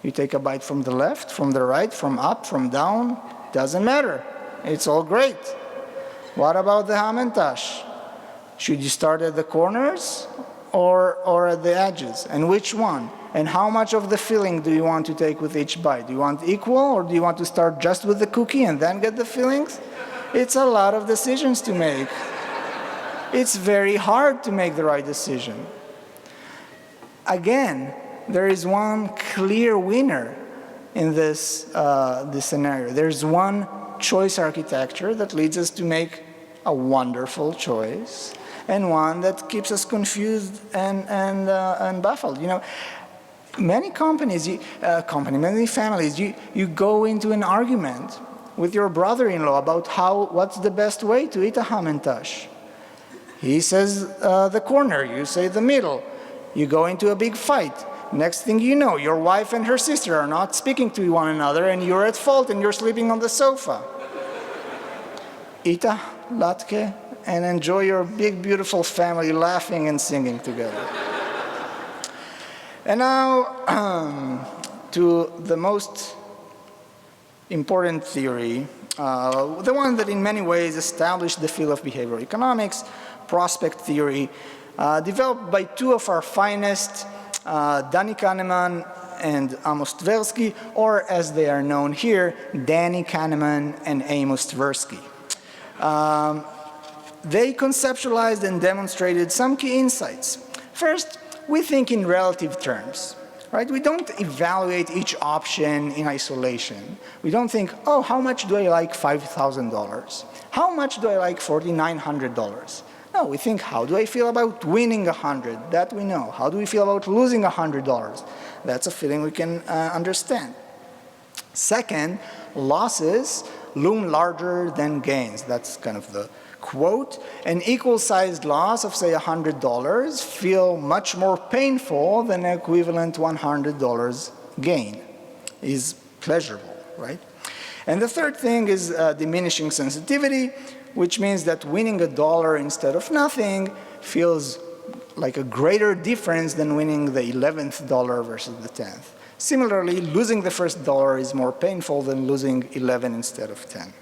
You take a bite from the left, from the right, from up, from down, doesn't matter. It's all great. What about the Hamantash? Should you start at the corners or at the edges? And which one? And how much of the filling do you want to take with each bite? Do you want equal, or do you want to start just with the cookie and then get the fillings? It's a lot of decisions to make. It's very hard to make the right decision. Again, there is one clear winner in this scenario. There's one choice architecture that leads us to make a wonderful choice, and one that keeps us confused and baffled. You know, many companies, many families, you go into an argument with your brother-in-law about what's the best way to eat a Hamantash. He says the corner, you say the middle. You go into a big fight. Next thing you know, your wife and her sister are not speaking to one another, and you're at fault and you're sleeping on the sofa. eat a latke, and enjoy your big, beautiful family laughing and singing together. And now to the most important theory, the one that in many ways established the field of behavioral economics, prospect theory, developed by two of our finest, Danny Kahneman and Amos Tversky, or as they are known here, Danny Kahneman and Amos Tversky. They conceptualized and demonstrated some key insights. First, we think in relative terms, right? We don't evaluate each option in isolation. We don't think, oh, how much do I like $5,000? How much do I like $4,900? No, we think, how do I feel about winning 100? That we know. How do we feel about losing $100? That's a feeling we can understand. Second, losses loom larger than gains. That's kind of the quote. An equal-sized loss of, say, $100 feel much more painful than an equivalent $100 gain. Is pleasurable, right? And the third thing is diminishing sensitivity, which means that winning $1 instead of nothing feels like a greater difference than winning the 11th dollar versus the 10th. Similarly, losing the first dollar is more painful than losing 11 instead of 10.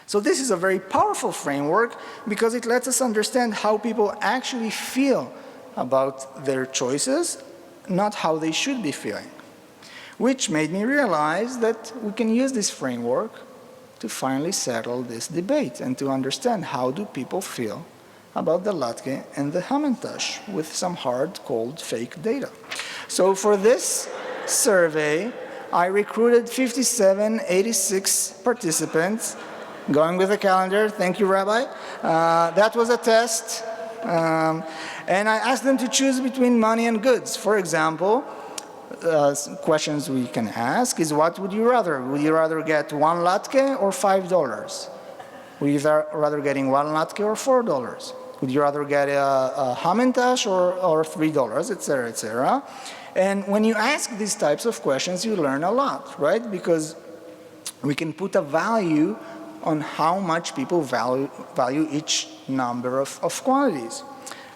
So this is a very powerful framework because it lets us understand how people actually feel about their choices, not how they should be feeling. Which made me realize that we can use this framework to finally settle this debate and to understand how do people feel about the Latke and the Hamantash with some hard, cold, fake data. So for this survey, I recruited 86 participants, going with the calendar. Thank you, Rabbi. That was a test. And I asked them to choose between money and goods. For example, questions we can ask is, what would you rather? Would you rather get one latke or $5? Would you rather getting one latke or $4? Would you rather get a Hamantash or $3, et cetera, et cetera? And when you ask these types of questions, you learn a lot, right? Because we can put a value on how much people value each number of quantities.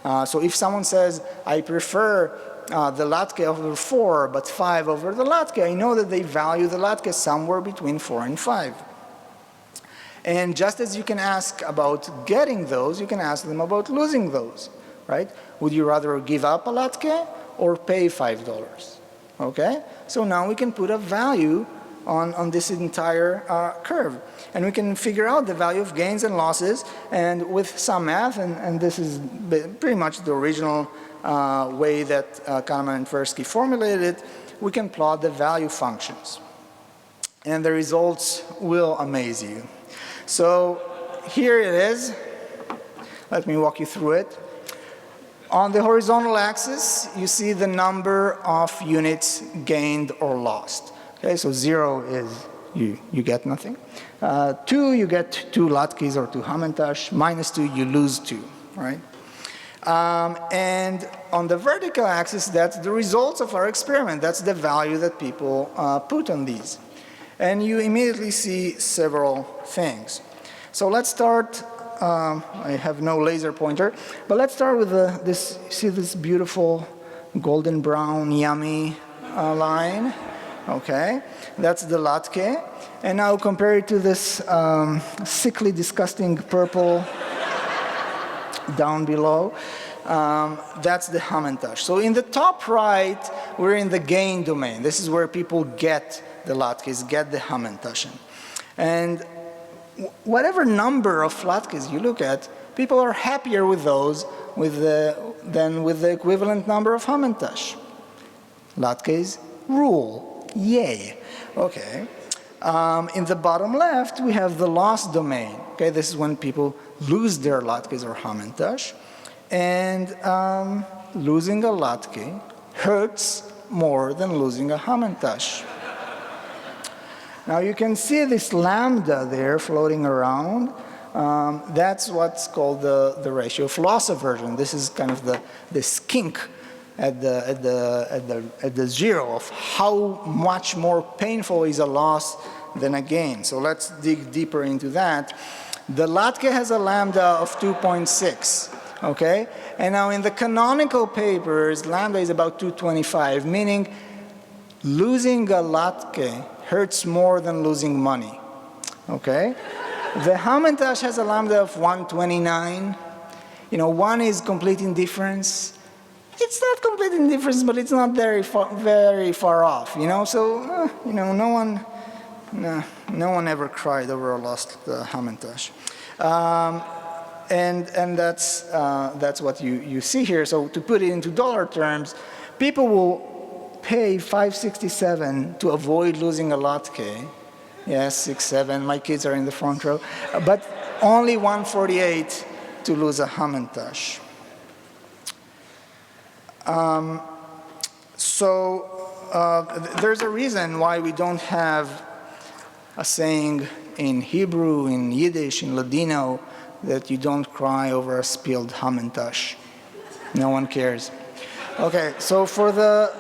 So if someone says, I prefer the latke over 4, but 5 over the latke, I know that they value the latke somewhere between 4 and 5. And just as you can ask about getting those, you can ask them about losing those, right? Would you rather give up a latke or pay $5? Okay? So now we can put a value on this entire curve. And we can figure out the value of gains and losses, and with some math, and this is pretty much the original way that Kahneman and Tversky formulated it, we can plot the value functions. And the results will amaze you. So here it is. Let me walk you through it. On the horizontal axis, you see the number of units gained or lost. Okay, so 0 is you get nothing. 2, you get 2 latkes or 2 hamantash. -2, you lose 2, right? And on the vertical axis, that's the results of our experiment. That's the value that people put on these. And you immediately see several things. So let's start, I have no laser pointer, but let's start with this, see this beautiful golden brown, yummy line? Okay, that's the latke. And now compare it to this sickly, disgusting purple down below. That's the hamantash. So in the top right, we're in the gain domain. This is where people get the latkes, get the hamantash. And whatever number of latkes you look at, people are happier with those than with the equivalent number of hamantash. Latkes rule. Yay. Okay. In the bottom left, we have the loss domain. Okay, this is when people lose their latkes or hamantash. And losing a latke hurts more than losing a hamantash. Now you can see this lambda there floating around. That's what's called the ratio of loss aversion. This is kind of the skink at the 0 of how much more painful is a loss than a gain. So let's dig deeper into that. The latke has a lambda of 2.6, okay? And now in the canonical papers, lambda is about 225, meaning losing a latke hurts more than losing money, okay? The Hamantash has a lambda of 129. You know, one is complete indifference. It's not complete indifference, but it's not very far off, you know? So, you know, no one ever cried over a lost Hamantash. And that's what you see here. So to put it into dollar terms, people will pay $5.67 to avoid losing a latke. Yes, 6, 7. My kids are in the front row, but only $1.48 to lose a Hamantash. There's a reason why we don't have a saying in Hebrew, in Yiddish, in Ladino, that you don't cry over a spilled Hamantash. No one cares. Okay, so for the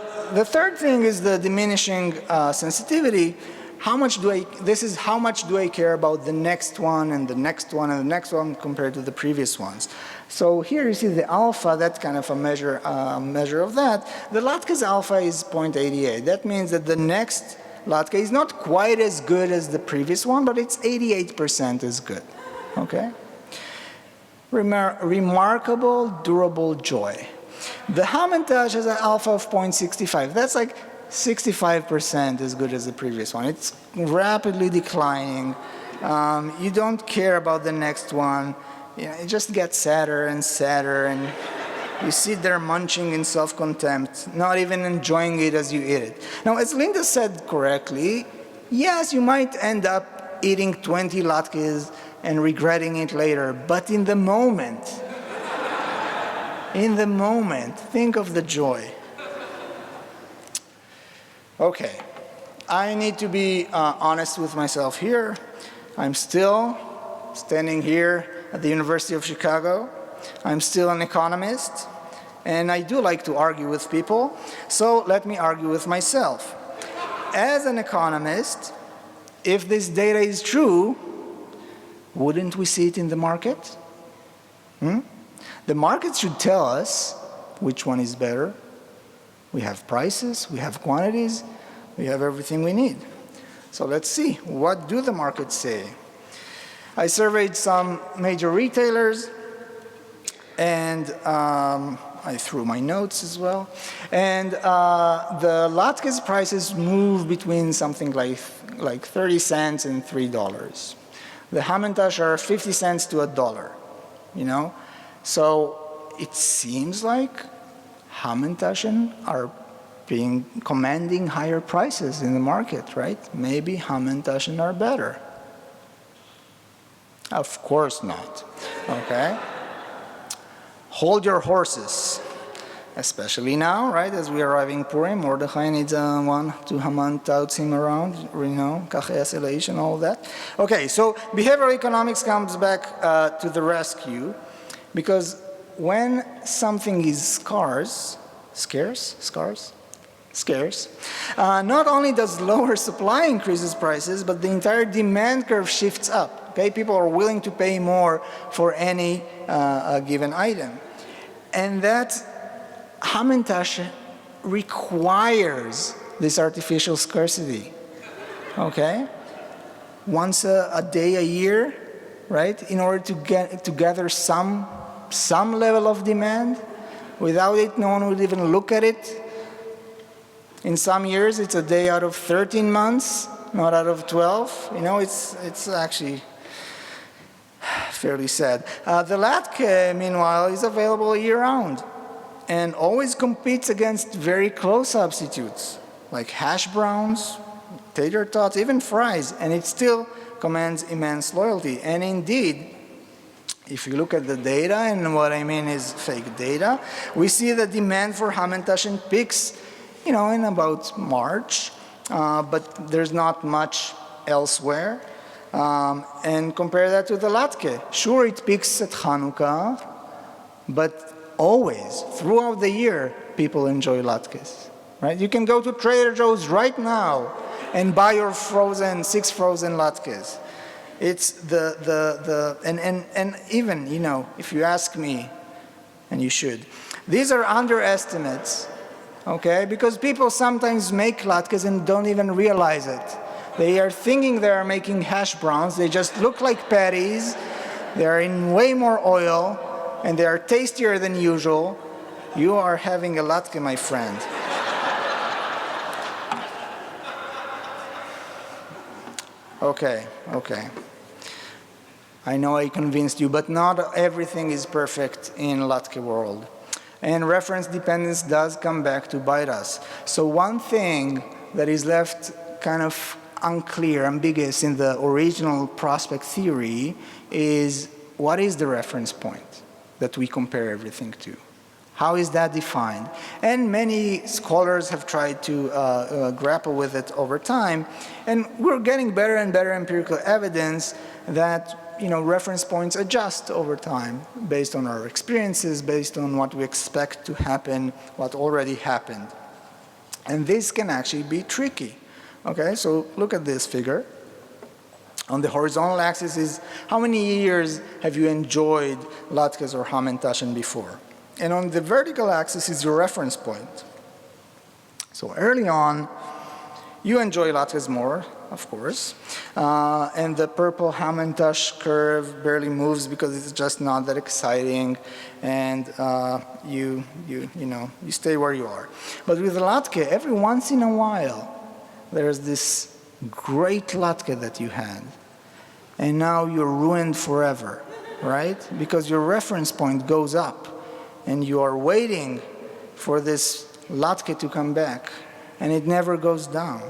third thing is the diminishing sensitivity. How much do I care about the next one and the next one and the next one compared to the previous ones? So here you see the alpha, that's kind of a measure of that. The latke's alpha is 0.88. That means that the next latke is not quite as good as the previous one, but it's 88% as good, okay? Remarkable, durable joy. The Hamantash has an alpha of 0.65. That's like 65% as good as the previous one. It's rapidly declining. You don't care about the next one. You know, it just gets sadder and sadder, and you sit there munching in self-contempt, not even enjoying it as you eat it. Now, as Linda said correctly, yes, you might end up eating 20 latkes and regretting it later, but in the moment, think of the joy. Okay, I need to be honest with myself here. I'm still standing here at the University of Chicago. I'm still an economist, and I do like to argue with people, so let me argue with myself. As an economist, if this data is true, wouldn't we see it in the market? The market should tell us which one is better. We have prices, we have quantities, we have everything we need. So let's see, what do the markets say? I surveyed some major retailers, and I threw my notes as well. And the latkes prices move between something like 30 cents and $3. The Hamantash are 50 cents to $1, you know? So it seems like Hamantashen are commanding higher prices in the market, right? Maybe Hamantashen are better. Of course not, okay? Hold your horses, especially now, right? As we are arriving Purim, Mordechai needs one to Haman touts him around, you know, Kachei and all of that. Okay, so behavioral economics comes back to the rescue, because when something is scarce, not only does lower supply increases prices, but the entire demand curve shifts up. Okay, people are willing to pay more for any given item, and that Hamantash requires this artificial scarcity. Okay, once a day, a year, right? In order to gather some level of demand. Without it, no one would even look at it. In some years, it's a day out of 13 months, not out of 12. You know, it's actually fairly sad. The latke, meanwhile, is available year-round and always competes against very close substitutes like hash browns, tater tots, even fries, and it still commands immense loyalty. And indeed, if you look at the data, and what I mean is fake data, we see the demand for Hamantashen peaks, you know, in about March, but there's not much elsewhere. And compare that to the latke. Sure, it peaks at Hanukkah, but always, throughout the year, people enjoy latkes, right? You can go to Trader Joe's right now and buy your 6 frozen latkes. It's and even, you know, if you ask me, and you should, these are underestimates, okay? Because people sometimes make latkes and don't even realize it. They are thinking they are making hash browns. They just look like patties. They are in way more oil, and they are tastier than usual. You are having a latke, my friend. Okay. I know I convinced you, but not everything is perfect in latke world. And reference dependence does come back to bite us. So one thing that is left kind of unclear, ambiguous in the original prospect theory is, what is the reference point that we compare everything to? How is that defined? And many scholars have tried to grapple with it over time, and we're getting better and better empirical evidence that, you know, reference points adjust over time based on our experiences, based on what we expect to happen, what already happened. And this can actually be tricky. Okay, so look at this figure. On the horizontal axis is how many years have you enjoyed latkes or hamantashen before? And on the vertical axis is your reference point. So early on, you enjoy latkes more, of course, and the purple hamantash curve barely moves because it's just not that exciting, and you stay where you are. But with the latke, every once in a while, there's this great latke that you had, and now you're ruined forever, right? Because your reference point goes up, and you are waiting for this latke to come back, and it never goes down,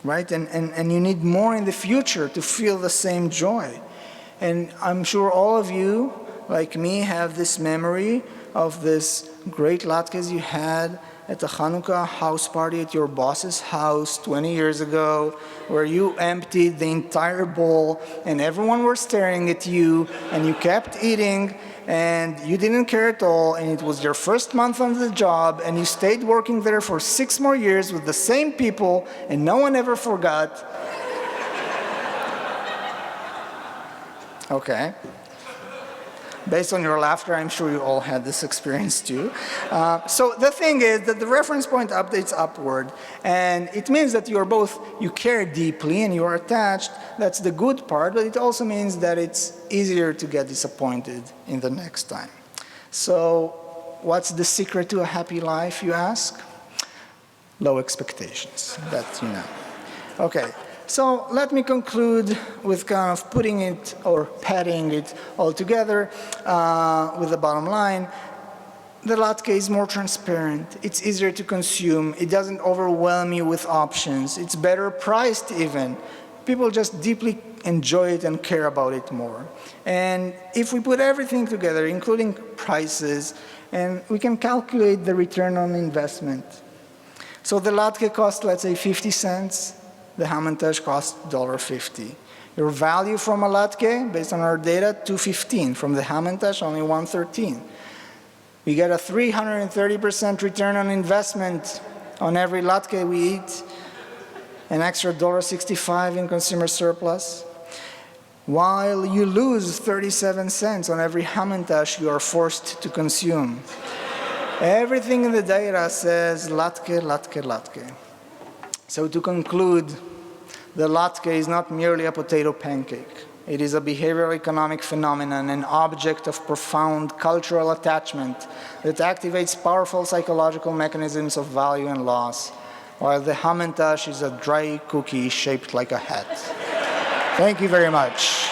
right? And you need more in the future to feel the same joy. And I'm sure all of you, like me, have this memory of this great latkes you had at the Hanukkah house party at your boss's house 20 years ago, where you emptied the entire bowl and everyone were staring at you and you kept eating and you didn't care at all, and it was your first month on the job and you stayed working there for 6 more years with the same people and no one ever forgot. Okay. Based on your laughter, I'm sure you all had this experience too. So the thing is that the reference point updates upward, and it means that you care deeply and you are attached. That's the good part, but it also means that it's easier to get disappointed in the next time. So what's the secret to a happy life, you ask? Low expectations, that you know. Okay. So let me conclude with kind of putting it or padding it all together with the bottom line. The latke is more transparent. It's easier to consume. It doesn't overwhelm you with options. It's better priced even. People just deeply enjoy it and care about it more. And if we put everything together, including prices, and we can calculate the return on investment. So the latke costs, let's say, 50 cents. The hamantash costs $1.50. Your value from a latke, based on our data, $2.15. From the hamantash, only $1.13. We get a 330% return on investment on every latke we eat, an extra $1.65 in consumer surplus, while you lose 37 cents on every hamantash you are forced to consume. Everything in the data says latke, latke, latke. So to conclude, the latke is not merely a potato pancake. It is a behavioral economic phenomenon, an object of profound cultural attachment that activates powerful psychological mechanisms of value and loss, while the hamantash is a dry cookie shaped like a hat. Thank you very much.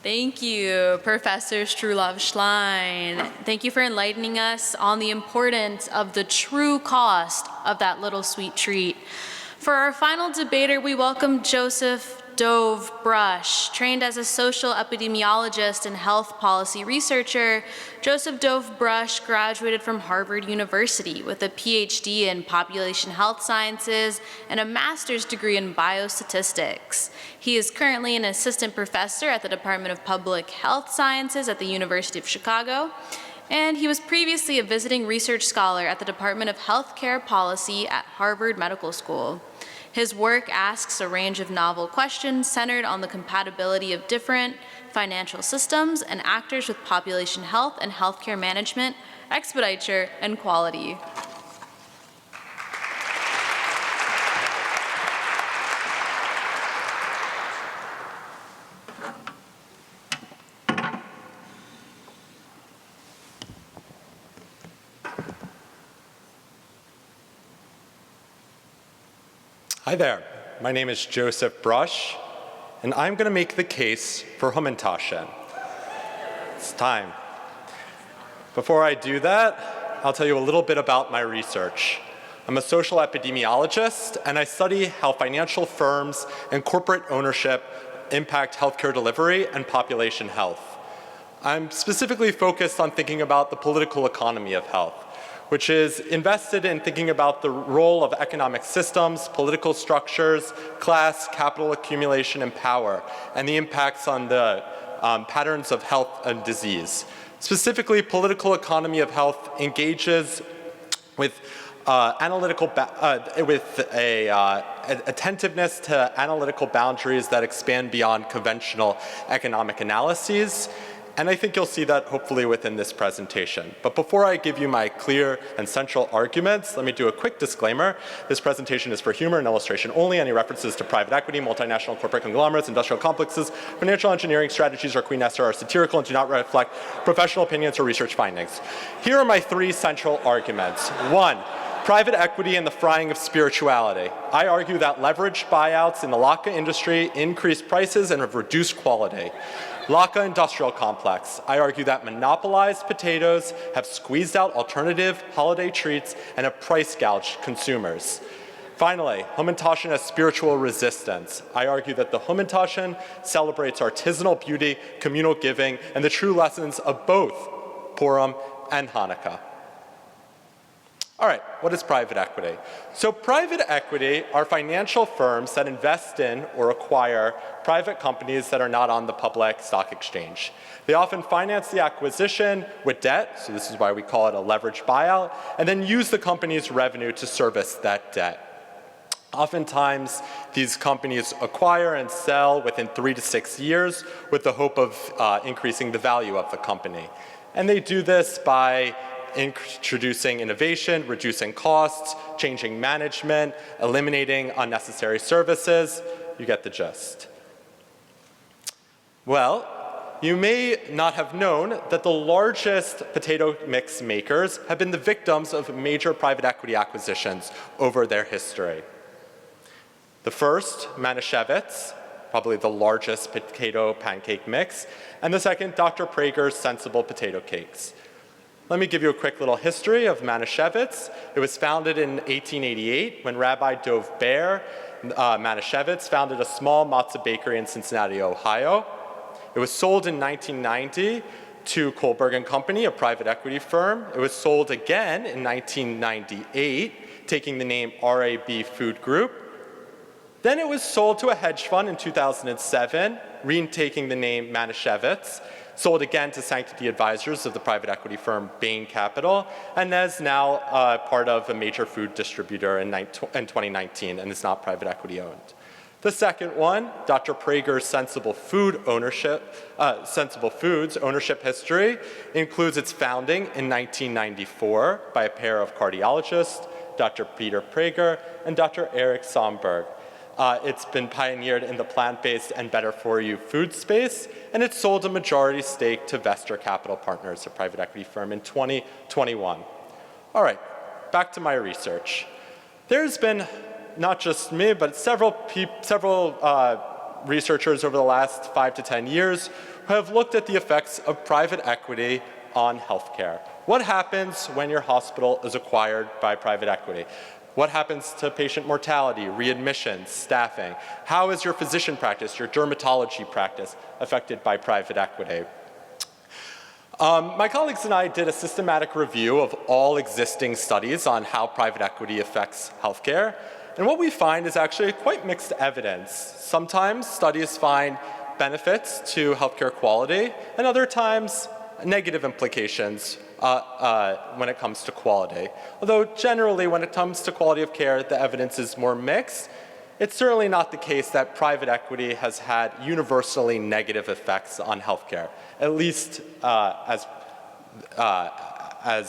Thank you, Professor Strulov-Shlain. Thank you for enlightening us on the importance of the true cost of that little sweet treat. For our final debater, we welcome Joseph Dov Brush. Trained as a social epidemiologist and health policy researcher, Joseph Dov Brush graduated from Harvard University with a PhD in population health sciences and a master's degree in biostatistics. He is currently an assistant professor at the Department of Public Health Sciences at the University of Chicago, and he was previously a visiting research scholar at the Department of Healthcare Policy at Harvard Medical School. His work asks a range of novel questions centered on the compatibility of different financial systems and actors with population health and healthcare management, expenditure, and quality. Hi there, my name is Joseph Brush, and I'm going to make the case for Hamantashen. It's time. Before I do that, I'll tell you a little bit about my research. I'm a social epidemiologist, and I study how financial firms and corporate ownership impact healthcare delivery and population health. I'm specifically focused on thinking about the political economy of health, which is invested in thinking about the role of economic systems, political structures, class, capital accumulation, and power, and the impacts on the patterns of health and disease. Specifically, political economy of health engages with attentiveness to analytical boundaries that expand beyond conventional economic analyses. And I think you'll see that hopefully within this presentation. But before I give you my clear and central arguments, let me do a quick disclaimer. This presentation is for humor and illustration only. Any references to private equity, multinational corporate conglomerates, industrial complexes, financial engineering strategies, or Queen Esther are satirical and do not reflect professional opinions or research findings. Here are my three central arguments. One, private equity and the frying of spirituality. I argue that leveraged buyouts in the Latke industry increase prices and have reduced quality. Latke Industrial Complex. I argue that monopolized potatoes have squeezed out alternative holiday treats and have price gouged consumers. Finally, Hamantashen has spiritual resistance. I argue that the Hamantashen celebrates artisanal beauty, communal giving, and the true lessons of both Purim and Hanukkah. All right, what is private equity? So private equity are financial firms that invest in or acquire private companies that are not on the public stock exchange. They often finance the acquisition with debt, so this is why we call it a leveraged buyout, and then use the company's revenue to service that debt. Oftentimes, these companies acquire and sell within 3 to 6 years with the hope of increasing the value of the company. And they do this by introducing innovation, reducing costs, changing management, eliminating unnecessary services. You get the gist. Well, you may not have known that the largest potato mix makers have been the victims of major private equity acquisitions over their history. The first, Manischewitz, probably the largest potato pancake mix, and the second, Dr. Prager's Sensible Potato Cakes. Let me give you a quick little history of Manischewitz. It was founded in 1888 when Rabbi Dov Ber Manischewitz founded a small matzah bakery in Cincinnati, Ohio. It was sold in 1990 to Kohlberg & Company, a private equity firm. It was sold again in 1998, taking the name RAB Food Group. Then it was sold to a hedge fund in 2007, retaking the name Manischewitz, sold again to Sanctity Advisors of the private equity firm Bain Capital, and is now part of a major food distributor in 2019 and is not private equity owned. The second one, Dr. Prager's Sensible Foods ownership history includes its founding in 1994 by a pair of cardiologists, Dr. Peter Prager and Dr. Eric Somberg. It's been pioneered in the plant-based and better-for-you food space, and it sold a majority stake to Vestor Capital Partners, a private equity firm, in 2021. All right, back to my research. There's been not just me, but several researchers over the last 5 to 10 years who have looked at the effects of private equity on healthcare. What happens when your hospital is acquired by private equity? What happens to patient mortality, readmissions, staffing? How is your physician practice, your dermatology practice affected by private equity? My colleagues and I did a systematic review of all existing studies on how private equity affects healthcare. And what we find is actually quite mixed evidence. Sometimes studies find benefits to healthcare quality, and other times negative implications when it comes to quality. Although generally when it comes to quality of care, the evidence is more mixed. It's certainly not the case that private equity has had universally negative effects on healthcare, at least as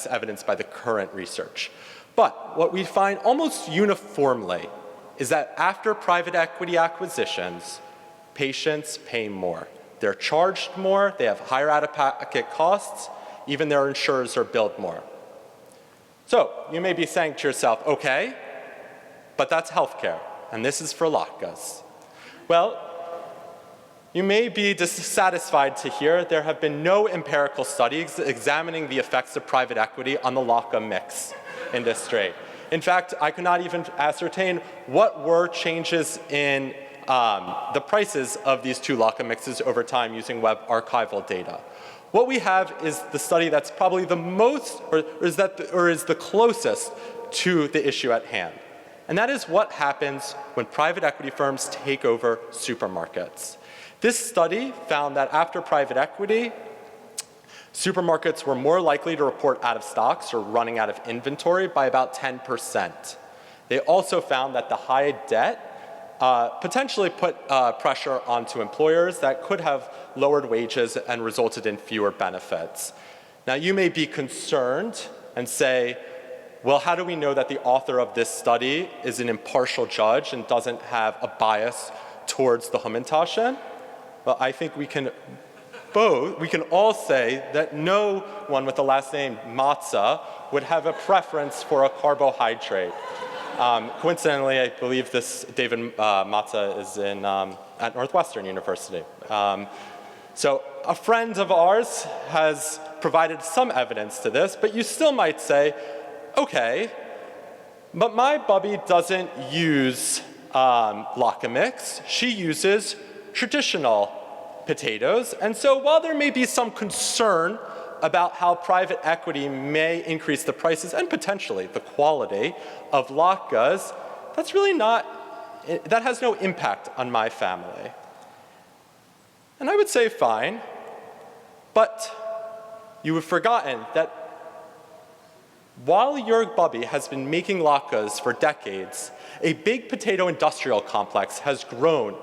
evidenced by the current research. But what we find almost uniformly is that after private equity acquisitions, patients pay more. They're charged more, they have higher out-of-pocket costs, even their insurers are billed more. So you may be saying to yourself, okay, but that's healthcare, and this is for latkes. Well, you may be dissatisfied to hear there have been no empirical studies examining the effects of private equity on the latke mix industry. In fact, I could not even ascertain what were changes in the prices of these two latke mixes over time using web archival data. What we have is the study that's probably the most, or is the closest to the issue at hand. And that is what happens when private equity firms take over supermarkets. This study found that after private equity, supermarkets were more likely to report out of stocks or running out of inventory by about 10%. They also found that the high debt potentially put pressure onto employers that could have lowered wages and resulted in fewer benefits. Now you may be concerned and say, well, how do we know that the author of this study is an impartial judge and doesn't have a bias towards the Hamantashen? Well, I think we can all say that no one with the last name Matzah would have a preference for a carbohydrate. Coincidentally, I believe this David Matzah is at Northwestern University. So a friend of ours has provided some evidence to this, but you still might say, okay, but my bubby doesn't use latke mix. She uses traditional potatoes. And so while there may be some concern about how private equity may increase the prices and potentially the quality of latkes, that's really that has no impact on my family. And I would say fine, but you have forgotten that while your bubby has been making latkes for decades, a big potato industrial complex has grown,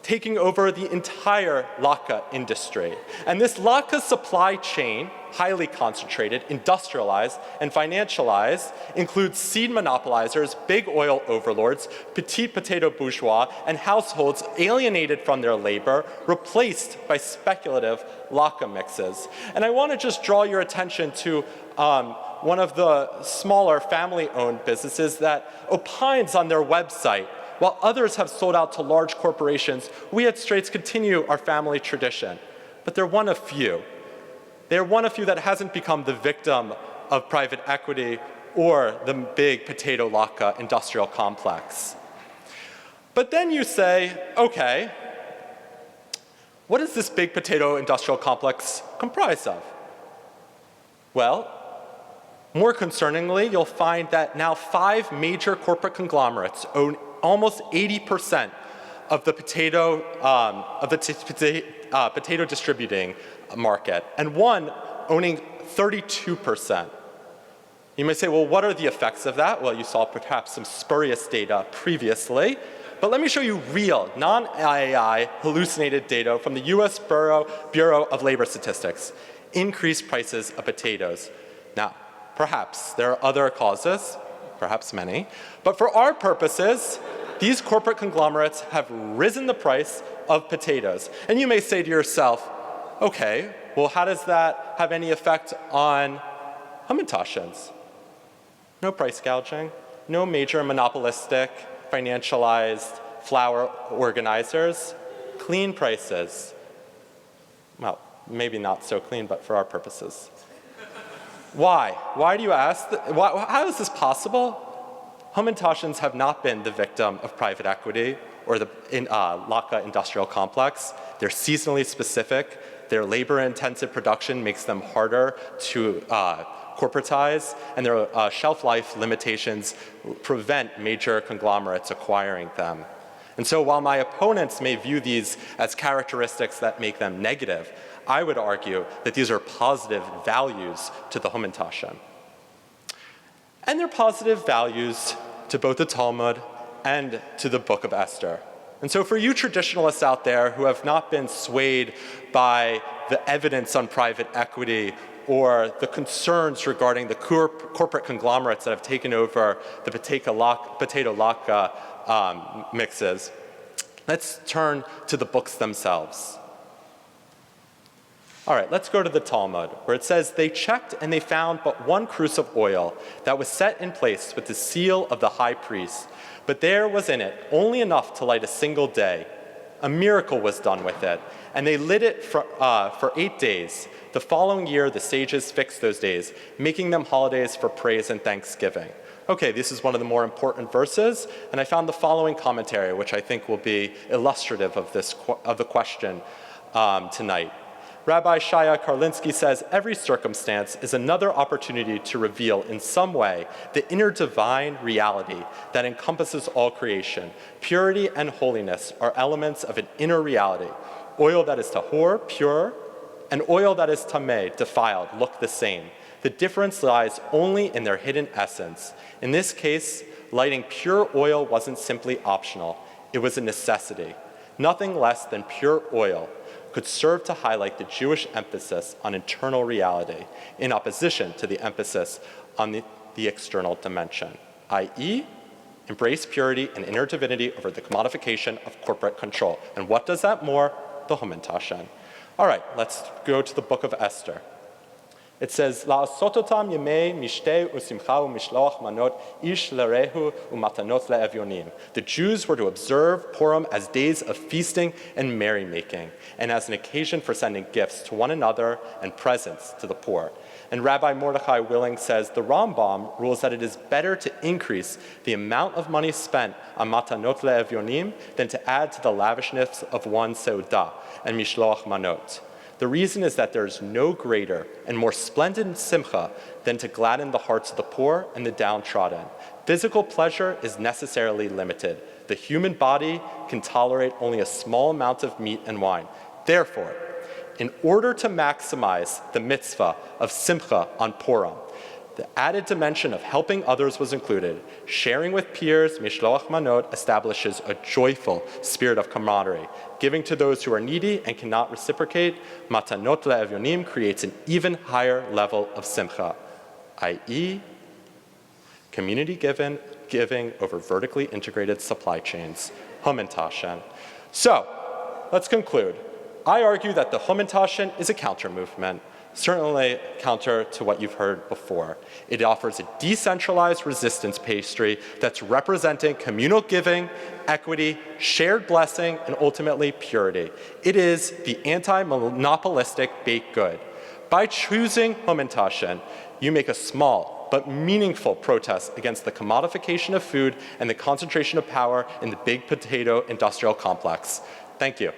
taking over the entire latke industry. And this latke supply chain, highly concentrated, industrialized, and financialized, includes seed monopolizers, big oil overlords, petite potato bourgeois, and households alienated from their labor, replaced by speculative latke mixes. And I want to just draw your attention to one of the smaller family-owned businesses that opines on their website. While others have sold out to large corporations, we at Straits continue our family tradition. But they're one of few. They're one of few that hasn't become the victim of private equity or the big potato latke industrial complex. But then you say, okay, what is this big potato industrial complex comprised of? Well, more concerningly, you'll find that now 5 major corporate conglomerates own almost 80% of the potato distributing market, and one owning 32%. You may say, well, what are the effects of that? Well, you saw perhaps some spurious data previously, but let me show you real, non-IAI hallucinated data from the US Bureau of Labor Statistics. Increased prices of potatoes. Now, perhaps there are other causes, perhaps many, but for our purposes, these corporate conglomerates have risen the price of potatoes. And you may say to yourself, okay, well, how does that have any effect on Hamantashens? No price gouging, no major monopolistic, financialized flour organizers, clean prices. Well, maybe not so clean, but for our purposes. Why? Why do you ask? How is this possible? Hamantashans have not been the victim of private equity or the Latke industrial complex. They're seasonally specific. Their labor-intensive production makes them harder to corporatize, and their shelf life limitations prevent major conglomerates acquiring them. And so while my opponents may view these as characteristics that make them negative, I would argue that these are positive values to the Hamantashen. And they're positive values to both the Talmud and to the Book of Esther. And so for you traditionalists out there who have not been swayed by the evidence on private equity or the concerns regarding the corporate conglomerates that have taken over the potato latke mixes, let's turn to the books themselves. All right, let's go to the Talmud, where it says, "They checked and they found but one cruse of oil that was set in place with the seal of the high priest, but there was in it only enough to light a single day. A miracle was done with it, and they lit it for 8 days. The following year, the sages fixed those days, making them holidays for praise and thanksgiving." Okay, this is one of the more important verses, and I found the following commentary, which I think will be illustrative of the question tonight. Rabbi Shaya Karlinsky says, "Every circumstance is another opportunity to reveal in some way the inner divine reality that encompasses all creation. Purity and holiness are elements of an inner reality. Oil that is tahor, pure, and oil that is tameh, defiled, look the same. The difference lies only in their hidden essence. In this case, lighting pure oil wasn't simply optional. It was a necessity. Nothing less than pure oil could serve to highlight the Jewish emphasis on internal reality in opposition to the emphasis on the external dimension, i.e., embrace purity and inner divinity over the commodification of corporate control." And what does that more? The Hamantashen. All right, let's go to the Book of Esther. It says, "La'asototam yemei mishteh usimcha u'mishloach manot ish l'rehu u'matanot le'evyonim." The Jews were to observe Purim as days of feasting and merrymaking, and as an occasion for sending gifts to one another and presents to the poor. And Rabbi Mordechai Willing says, "The Rambam rules that it is better to increase the amount of money spent on matanot le'evyonim than to add to the lavishness of one's seudah and mishloach manot. The reason is that there is no greater and more splendid simcha than to gladden the hearts of the poor and the downtrodden. Physical pleasure is necessarily limited. The human body can tolerate only a small amount of meat and wine. Therefore, in order to maximize the mitzvah of simcha on Purim, the added dimension of helping others was included. Sharing with peers, mishloach manot, establishes a joyful spirit of camaraderie. Giving to those who are needy and cannot reciprocate, matanot le'evyonim, creates an even higher level of simcha, i.e., community giving over vertically integrated supply chains. Hamantashen. So, let's conclude. I argue that the Hamantashen is a counter-movement, certainly counter to what you've heard before. It offers a decentralized resistance pastry that's representing communal giving, equity, shared blessing, and ultimately purity. It is the anti-monopolistic baked good. By choosing Hamantashen, you make a small but meaningful protest against the commodification of food and the concentration of power in the big potato industrial complex. Thank you.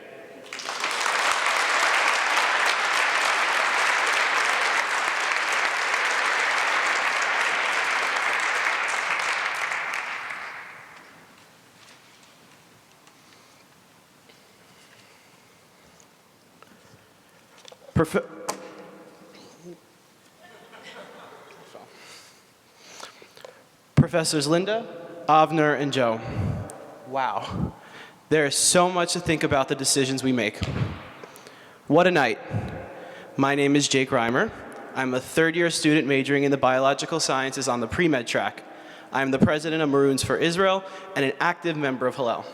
Professors Linda, Avner, and Joe. Wow. There is so much to think about the decisions we make. What a night. My name is Jake Reimer. I'm a third-year student majoring in the biological sciences on the pre-med track. I'm the president of Maroons for Israel and an active member of Hillel.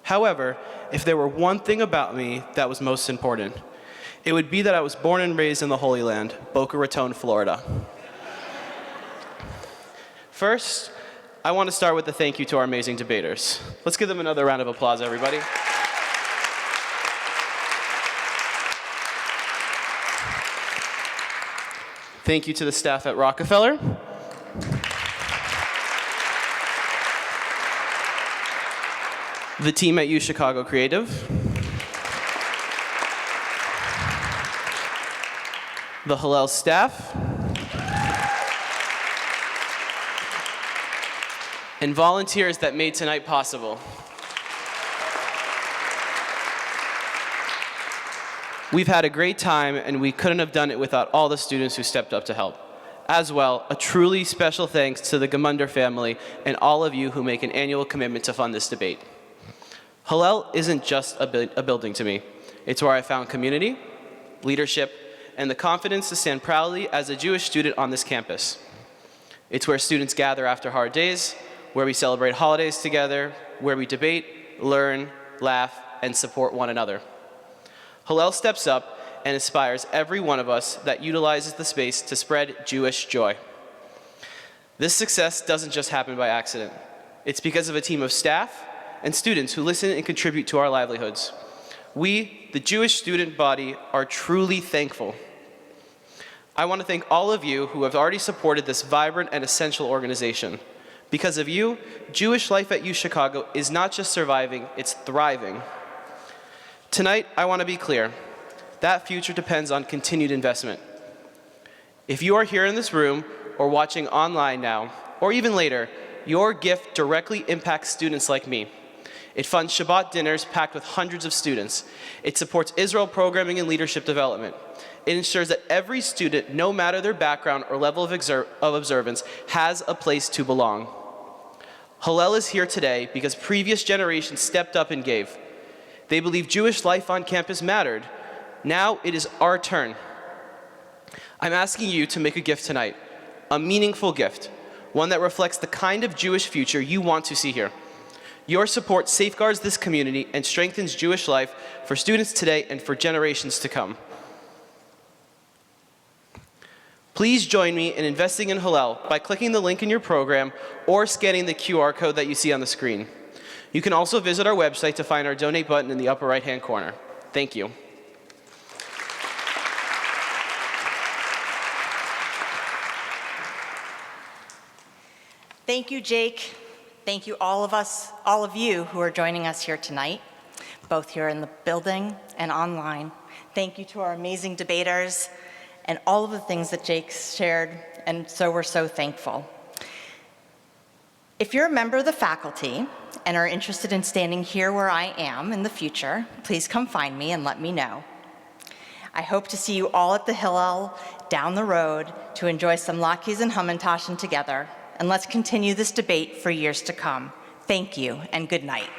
However, if there were one thing about me that was most important, it would be that I was born and raised in the Holy Land, Boca Raton, Florida. First, I want to start with a thank you to our amazing debaters. Let's give them another round of applause, everybody. Thank you to the staff at Rockefeller. the team at UChicago Creative, the Hillel staff, and volunteers that made tonight possible. We've had a great time, and we couldn't have done it without all the students who stepped up to help. As well, a truly special thanks to the Gamunder family and all of you who make an annual commitment to fund this debate. Hillel isn't just a building to me. It's where I found community, leadership, and the confidence to stand proudly as a Jewish student on this campus. It's where students gather after hard days, where we celebrate holidays together, where we debate, learn, laugh, and support one another. Hillel steps up and inspires every one of us that utilizes the space to spread Jewish joy. This success doesn't just happen by accident. It's because of a team of staff and students who listen and contribute to our livelihoods. We, the Jewish student body, are truly thankful. I want to thank all of you who have already supported this vibrant and essential organization. Because of you, Jewish life at UChicago is not just surviving, it's thriving. Tonight, I want to be clear. That future depends on continued investment. If you are here in this room or watching online now, or even later, your gift directly impacts students like me. It funds Shabbat dinners packed with hundreds of students. It supports Israel programming and leadership development. It ensures that every student, no matter their background or level of observance, has a place to belong. Hillel is here today because previous generations stepped up and gave. They believed Jewish life on campus mattered. Now it is our turn. I'm asking you to make a gift tonight, a meaningful gift, one that reflects the kind of Jewish future you want to see here. Your support safeguards this community and strengthens Jewish life for students today and for generations to come. Please join me in investing in Hillel by clicking the link in your program or scanning the QR code that you see on the screen. You can also visit our website to find our donate button in the upper right-hand corner. Thank you. Thank you, Jake. Thank you all of you who are joining us here tonight, both here in the building and online. Thank you to our amazing debaters and all of the things that Jake shared, and so we're so thankful. If you're a member of the faculty and are interested in standing here where I am in the future, please come find me and let me know. I hope to see you all at the Hillel down the road to enjoy some latkes and Hamantashen together, and let's continue this debate for years to come. Thank you, and good night.